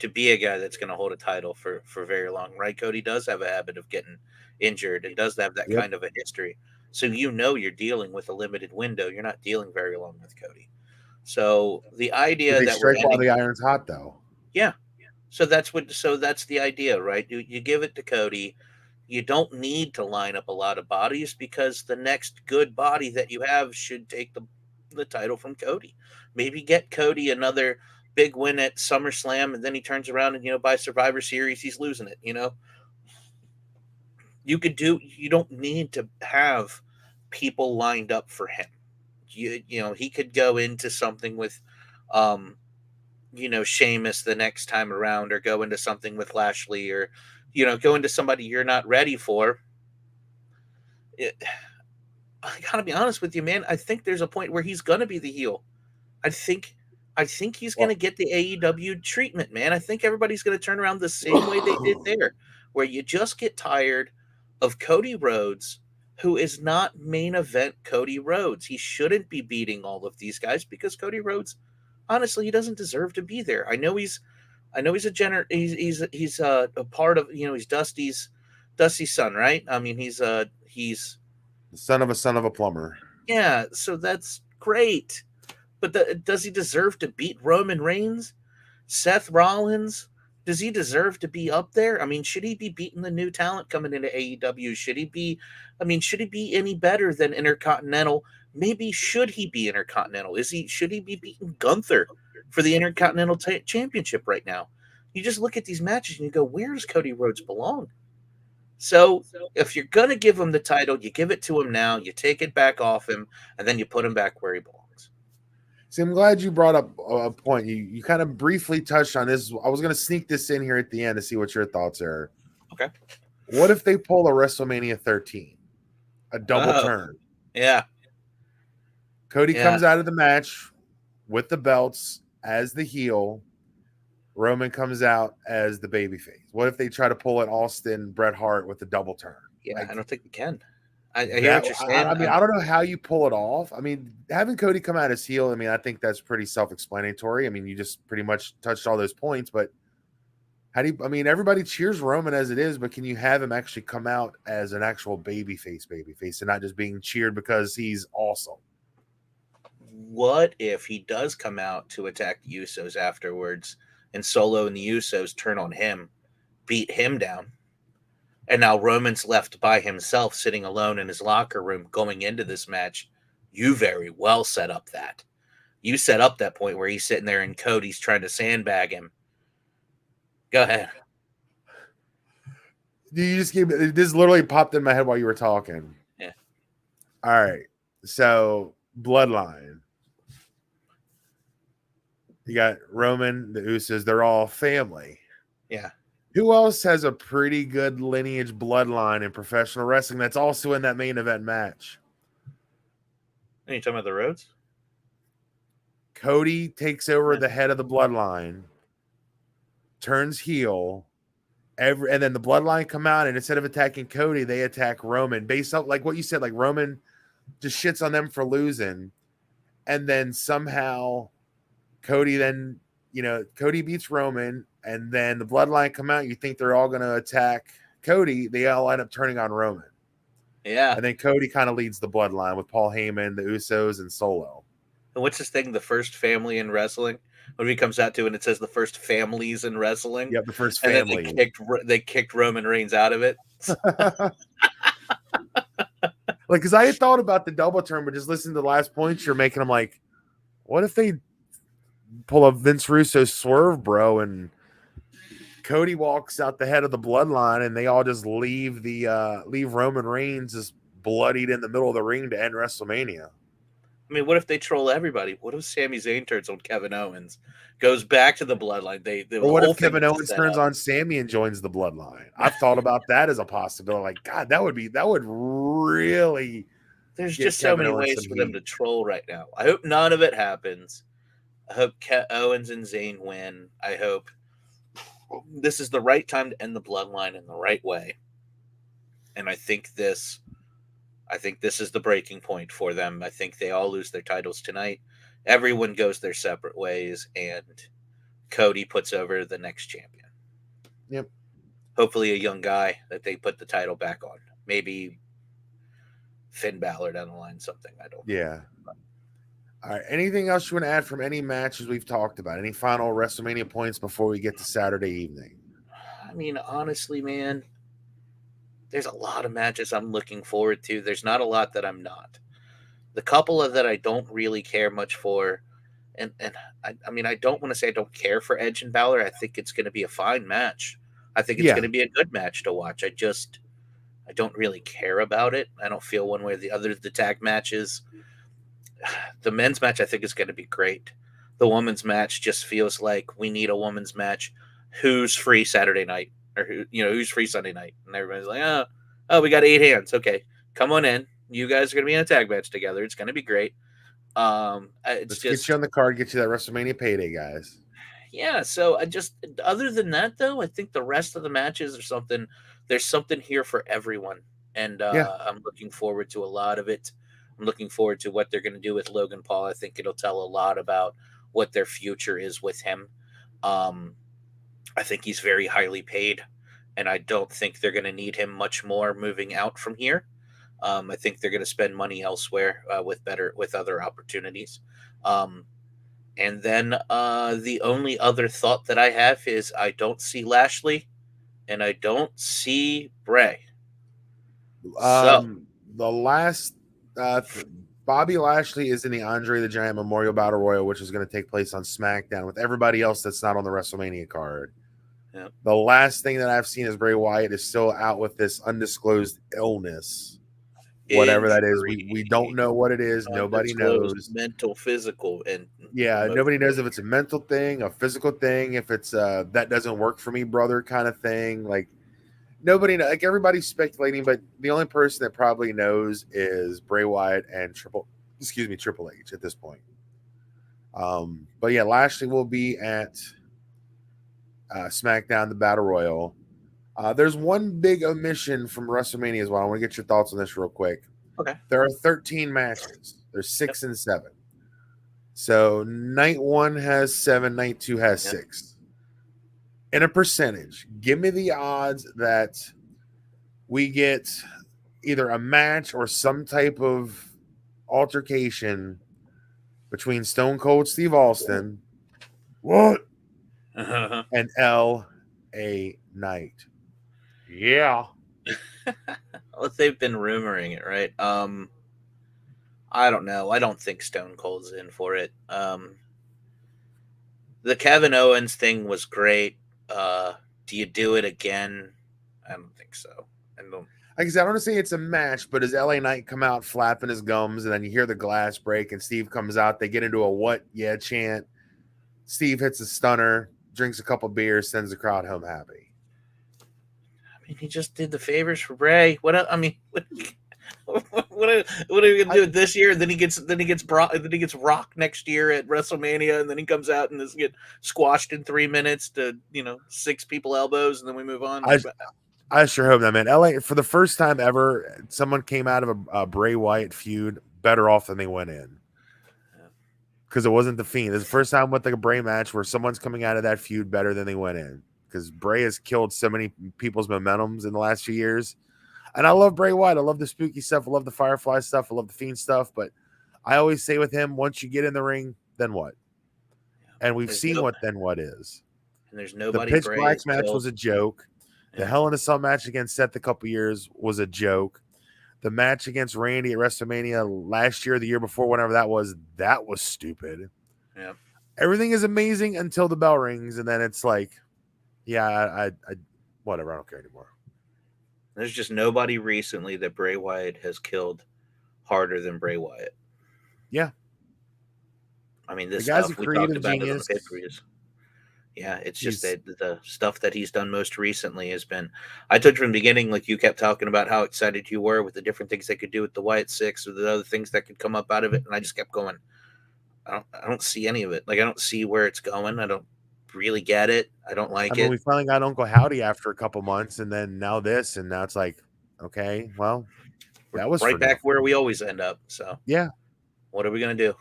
to be a guy that's going to hold a title for very long, right? Cody does have a habit of getting injured and does have that Yep. kind of a history. So you're dealing with a limited window. You're not dealing very long with Cody. So the But idea they that we're strike while ending, the iron's hot, though. yeah. So that's the idea, right? You give it to Cody. You don't need to line up a lot of bodies because the next good body that you have should take the title from Cody. Maybe get Cody another big win at SummerSlam, and then he turns around and by Survivor Series he's losing it. You don't need to have people lined up for him. He could go into something with, um, Sheamus the next time around, or go into something with Lashley, or go into somebody you're not ready for. It, I gotta be honest with you, man. I think there's a point where he's gonna be the heel. I think I think he's Well, gonna get the AEW treatment, man. I think everybody's gonna turn around the same way they did there, where you just get tired of Cody Rhodes, who is not main event Cody Rhodes. He shouldn't be beating all of these guys because Cody Rhodes, honestly, he doesn't deserve to be there. I know he's a part of, he's Dusty's son, right? I mean, he's the son of a plumber. yeah, so that's great. But does he deserve to beat Roman Reigns? Seth Rollins? Does he deserve to be up there? I mean, should he be beating the new talent coming into AEW? Should he be any better than Intercontinental? Maybe should he be Intercontinental? Should he be beating Gunther for the Intercontinental Championship right now? You just look at these matches and you go, where does Cody Rhodes belong? So if you're gonna give him the title, you give it to him now, you take it back off him, and then you put him back where he belongs. See, I'm glad you brought up a point. You kind of briefly touched on this. I was going to sneak this in here at the end to see what your thoughts are. Okay. What if they pull a WrestleMania 13, a double turn? Yeah. Cody comes out of the match with the belts as the heel. Roman comes out as the babyface. What if they try to pull an Austin Bret Hart with a double turn? Yeah, I don't think we can. I hear what you're saying. I mean, I don't know how you pull it off. I mean, having Cody come out as heel, I mean, I think that's pretty self-explanatory. I mean, you just pretty much touched all those points, but I mean, everybody cheers Roman as it is, but can you have him actually come out as an actual babyface and not just being cheered because he's awesome? What if he does come out to attack the Usos afterwards, and Solo and the Usos turn on him, beat him down? And now Roman's left by himself, sitting alone in his locker room going into this match. You very well set up that. You set up that point where he's sitting there and Cody's trying to sandbag him. Go ahead. You just gave me this literally popped in my head while you were talking. Yeah. All right. So Bloodline. You got Roman, the Usos, they're all family. Yeah. Who else has a pretty good lineage bloodline in professional wrestling that's also in that main event match? Are you talking about the Rhodes? Cody takes over the head of the bloodline, turns heel, and then the bloodline come out, and instead of attacking Cody, they attack Roman based on like what you said, like Roman just shits on them for losing, and then somehow Cody beats Roman, and then the bloodline come out. You think they're all going to attack Cody. They all end up turning on Roman. Yeah. And then Cody kind of leads the bloodline with Paul Heyman, the Usos, and Solo. And what's this thing, the first family in wrestling? When he comes out to and it says the first families in wrestling. Yep, the first family. And then they kicked Roman Reigns out of it. Like, because I had thought about the double turn, but just listening to the last points you're making, I'm like, what if they pull a Vince Russo swerve, bro, and Cody walks out the head of the bloodline, and they all just leave Roman Reigns just bloodied in the middle of the ring to end WrestleMania. I mean, what if they troll everybody? What if Sami Zayn turns on Kevin Owens, goes back to the bloodline? Or what if Kevin Owens turns on Sami and joins the bloodline? I've thought about that as a possibility. Like, God, that would really. There's just so many ways for them to troll right now. I hope none of it happens. I hope Owens and Zayn win. I hope this is the right time to end the bloodline in the right way. And I think this is the breaking point for them. I think they all lose their titles tonight. Everyone goes their separate ways, and Cody puts over the next champion. Yep. Hopefully a young guy that they put the title back on. Maybe Finn Balor down the line, something. I don't know. Yeah. All right. Anything else you want to add from any matches we've talked about? Any final WrestleMania points before we get to Saturday evening? I mean, honestly, man, there's a lot of matches I'm looking forward to. There's not a lot that I'm not. The couple of that I don't really care much for, and I mean, I don't want to say I don't care for Edge and Balor. I think it's going to be a fine match. I think it's going to be a good match to watch. I don't really care about it. I don't feel one way or the other. The tag matches, the men's match, I think is going to be great. the women's match just feels like we need a women's match. Who's free Saturday night, or who's free Sunday night, and everybody's like, oh, we got 8 hands. Okay, come on in. You guys are gonna be in a tag match together. It's gonna be great. It's Let's get you just on the card, get you that WrestleMania payday, guys. yeah. So I just other than that though, I think the rest of the matches are something. There's something here for everyone, and Yeah. I'm looking forward to a lot of it. I'm looking forward to what they're going to do with Logan Paul. I think it'll tell a lot about what their future is with him. Um, I think he's very highly paid, and I don't think they're going to need him much more moving out from here. I think they're going to spend money elsewhere with other opportunities. Um, and then the only other thought that I have is I don't see Lashley and I don't see Bray. So The last Bobby Lashley is in the Andre the Giant Memorial Battle Royal, which is going to take place on SmackDown with everybody else that's not on the WrestleMania card. yeah. The last thing that I've seen is Bray Wyatt is still out with this undisclosed illness, whatever that is. We don't know what it is. Nobody knows. Mental, physical, and Yeah, emotional. nobody knows if it's a mental thing, a physical thing, if it's that doesn't work for me, brother, kind of thing. Like nobody, like everybody's speculating, but the only person that probably knows is Bray Wyatt and Triple H at this point. But yeah, Lashley will be at SmackDown, the Battle Royal. There's one big omission from WrestleMania as well. I want to get your thoughts on this real quick. Okay. There are 13 matches. There's 6 and 7. So night 1 has 7, night 2 has 6. In a percentage, give me the odds that we get either a match or some type of altercation between Stone Cold Steve Austin and L.A. Knight. Yeah. Well, they've been rumoring it, right? I don't know. I don't think Stone Cold's in for it. The Kevin Owens thing was great. Do you do it again? I don't think so. I don't. Like I said, I don't want to say it's a match, but does LA Knight come out flapping his gums and then you hear the glass break and Steve comes out? They get into a what? Yeah chant. Steve hits a stunner, drinks a couple beers, sends the crowd home happy. I mean, he just did the favors for Bray. What? I mean, what are we gonna do this year? And then he gets Rock next year at WrestleMania, and then he comes out and just get squashed in 3 minutes to 6 people elbows, and then we move on. I sure hope that, man. LA, for the first time ever, someone came out of a Bray Wyatt feud better off than they went in. Because it wasn't the Fiend. It's the first time with like a Bray match where someone's coming out of that feud better than they went in. Because Bray has killed so many people's momentums in the last few years. And I love Bray Wyatt. I love the spooky stuff. I love the Firefly stuff. I love the Fiend stuff. But I always say with him, once you get in the ring, then what? And we've seen what then what is. And there's nobody. The Pitch Black match was a joke. The Hell in a Cell match against Seth a couple years was a joke. The match against Randy at WrestleMania last year, the year before, whenever that was stupid. Yeah. Everything is amazing until the bell rings, and then it's like, yeah, I whatever, I don't care anymore. There's just nobody recently that Bray Wyatt has killed harder than Bray Wyatt. Yeah. I mean, this stuff we talked about it on the pay-per-views. Yeah, it's just that the stuff that he's done most recently has been. I told you from the beginning, like you kept talking about how excited you were with the different things they could do with the Wyatt Six or the other things that could come up out of it, and I just kept going. I don't see any of it. Like I don't see where it's going. I don't really get it. I don't like it. We finally got Uncle Howdy after a couple months, and then now this, and now it's like, okay, well, that was right back where we always end up. So yeah, what are we gonna do?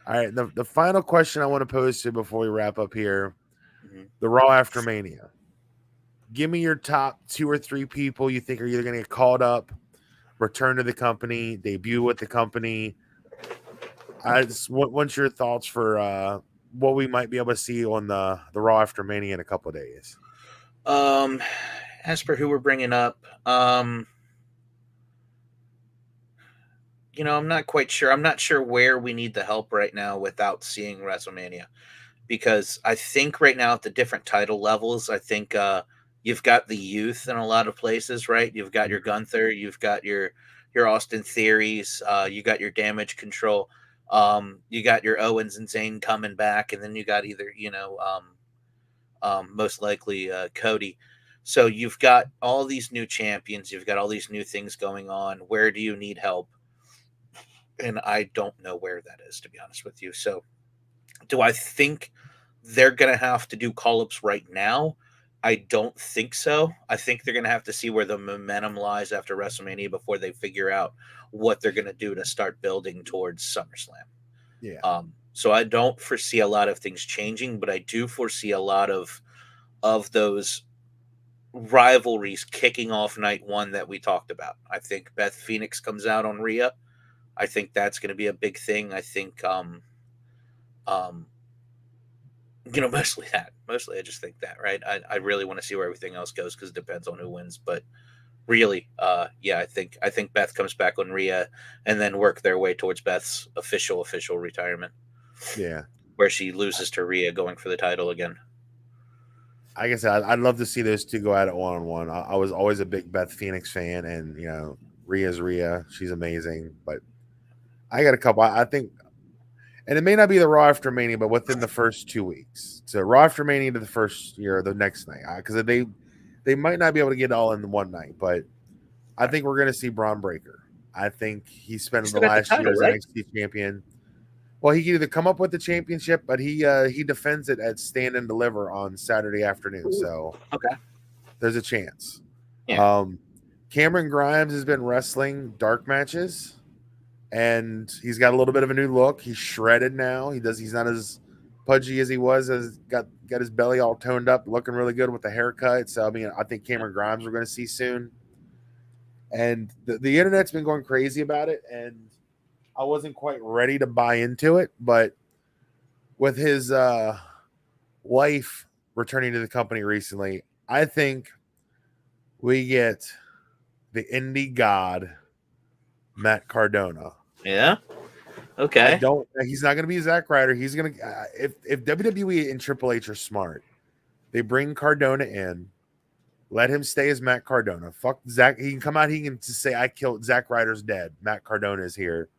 All right, the final question I want to pose to you before we wrap up here, the Raw after Mania. Give me your top 2 or 3 people you think are either going to get called up, return to the company, debut with the company. What's your thoughts for what we might be able to see on the Raw after Mania in a couple of days? As for who we're bringing up, I'm not quite sure. I'm not sure where we need the help right now without seeing WrestleMania, because I think right now at the different title levels, I think you've got the youth in a lot of places, right? You've got your Gunther, you've got your Austin Theories, you got your Damage Control. You got your Owens and Zayn coming back, and then you got either most likely Cody. So you've got all these new champions, you've got all these new things going on. Where do you need help? And I don't know where that is, to be honest with you. So do I think they're going to have to do call ups right now? I don't think so. I think they're going to have to see where the momentum lies after WrestleMania before they figure out what they're going to do to start building towards SummerSlam. Yeah. So I don't foresee a lot of things changing, but I do foresee a lot of those rivalries kicking off night one that we talked about. I think Beth Phoenix comes out on Rhea. I think that's going to be a big thing. I think um, mostly that. Mostly, I just think that, right? I really want to see where everything else goes because it depends on who wins. But really, yeah, I think Beth comes back on Rhea and then work their way towards Beth's official retirement. Yeah. Where she loses to Rhea going for the title again. Like I said, I'd love to see those two go at it one on one. I was always a big Beth Phoenix fan, and Rhea's Rhea. She's amazing. But I got a couple. I think, and it may not be the Raw after Mania, but within the first 2 weeks. So Raw after Mania to the first year, the next night, because they might not be able to get it all in one night. But I think we're going to see Braun Breaker. I think he spent the last year as NXT champion. Well, he can either come up with the championship, but he defends it at Stand and Deliver on Saturday afternoon. So okay, there's a chance. Yeah. Cameron Grimes has been wrestling dark matches, and he's got a little bit of a new look. He's shredded now. He's not as pudgy as he was. As got his belly all toned up, looking really good with the haircut. So I mean, I think Cameron Grimes we're going to see soon. And the internet's been going crazy about it, and I wasn't quite ready to buy into it, but with his wife returning to the company recently, I think we get the indie god Matt Cardona. Yeah. Okay. He's not going to be Zack Ryder. He's going to if WWE and Triple H are smart, they bring Cardona in, let him stay as Matt Cardona. Fuck Zack. He can come out. He can just say, "I killed Zack Ryder's dead. Matt Cardona is here."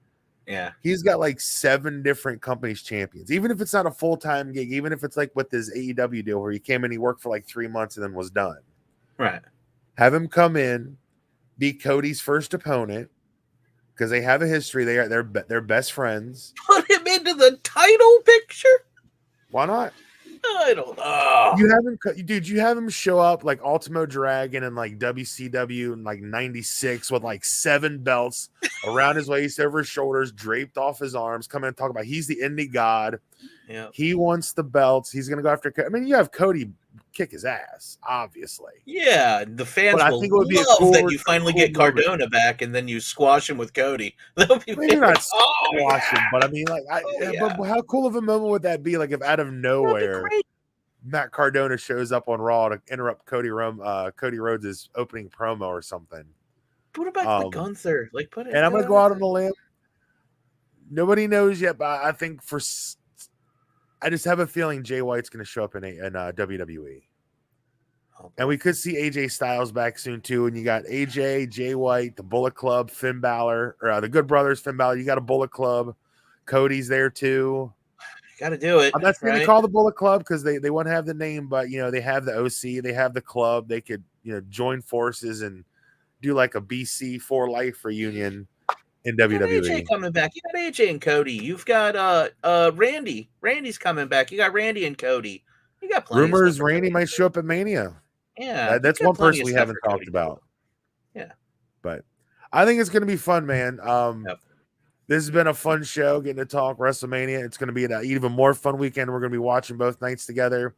Yeah. He's got like 7 different companies champions. Even if it's not a full-time gig, even if it's like with his AEW deal where he came in, he worked for like 3 months and then was done. Right. Have him come in, be Cody's first opponent because they have a history. They're best friends. Put him into the title picture? Why not? I don't know. You have him show up like Ultimo Dragon and like WCW in like 96 with like 7 belts around his waist, over his shoulders, draped off his arms, come in and talk about he's the indie god. Yeah. He wants the belts. He's going to go after. I mean, you have Cody kick his ass, obviously. Yeah, the fans will love that you finally get Cardona back, and then you squash him with Cody. That'll be maybe not squash him, but I mean, like, but how cool of a moment would that be? Like, if out of nowhere, Matt Cardona shows up on Raw to interrupt Cody Rhodes' opening promo or something. Put it back with Gunther, like put it. And I'm going to go out on the limb. Nobody knows yet, but I think I just have a feeling Jay White's going to show up in WWE. And we could see AJ Styles back soon too. And you got AJ, Jay White, the Bullet Club, Finn Balor, or the Good Brothers, Finn Balor. You got a Bullet Club. Cody's there too. You got to do it. I'm not going to call the Bullet Club because they won't have the name, but they have the OC, they have the club. They could join forces and do like a BC for life reunion in WWE. AJ coming back. You got AJ and Cody. You've got Randy. Randy's coming back. You got Randy and Cody. You got plenty. Rumors Randy might show up at Mania. Yeah, that's one person we haven't talked about. Yeah, but I think it's going to be fun, man. This has been a fun show, getting to talk WrestleMania. It's going to be an even more fun weekend. We're going to be watching both nights together.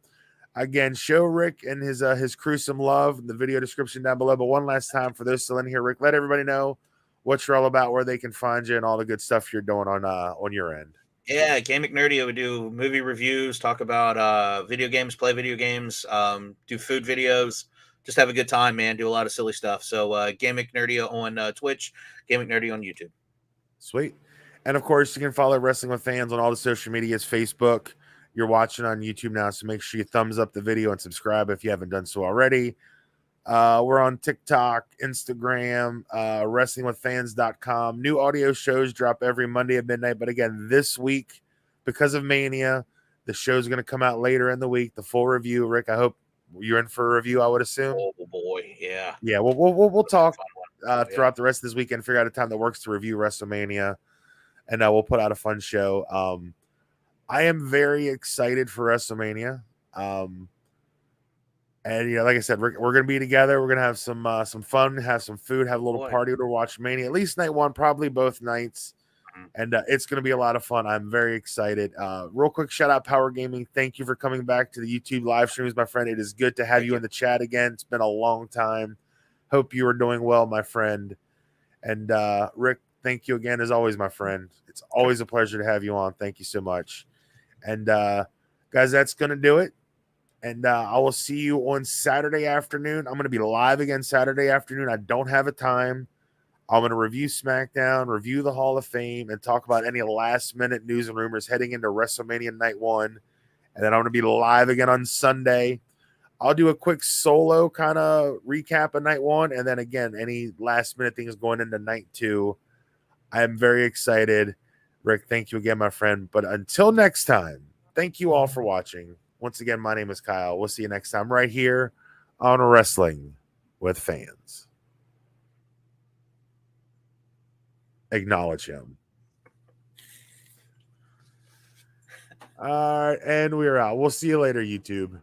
Again, show Rick and his crew some love in the video description down below. But one last time for those still in here, Rick, let everybody know what you're all about, where they can find you, and all the good stuff you're doing on your end. Yeah, Game McNerdy would do movie reviews, talk about video games, play video games, do food videos, just have a good time, man. Do a lot of silly stuff. So Game McNerdy on Twitch, Game McNerdy on YouTube. Sweet. And of course, you can follow Wrestling with Fans on all the social medias, Facebook. You're watching on YouTube now, so make sure you thumbs up the video and subscribe if you haven't done so already. We're on TikTok, Instagram, wrestlingwithfans.com. New audio shows drop every Monday at midnight. But again, this week, because of Mania, the show's going to come out later in the week. The full review. Rick, I hope you're in for a review, I would assume. Oh boy, yeah. Yeah, we'll talk Yeah. throughout the rest of this weekend, figure out a time that works to review WrestleMania, and we'll put out a fun show. I am very excited for WrestleMania. And like I said, we're gonna be together. We're gonna have some fun, have some food, have a little party to watch Mania. At least night one, probably both nights, and it's gonna be a lot of fun. I'm very excited. Real quick shout out Power Gaming. Thank you for coming back to the YouTube live streams, my friend. It is good to have you in the chat again. It's been a long time. Hope you are doing well, my friend. And Rick, thank you again as always, my friend. It's always a pleasure to have you on. Thank you so much. And guys, that's gonna do it. And I will see you on Saturday afternoon. I'm going to be live again Saturday afternoon. I don't have a time. I'm going to review SmackDown, review the Hall of Fame, and talk about any last-minute news and rumors heading into WrestleMania Night 1. And then I'm going to be live again on Sunday. I'll do a quick solo kind of recap of Night 1, and then again, any last-minute things going into Night 2. I am very excited. Rick, thank you again, my friend. But until next time, thank you all for watching. Once again, my name is Kyle. We'll see you next time right here on Wrestling with Fans. Acknowledge him. All right, and we're out. We'll see you later, YouTube.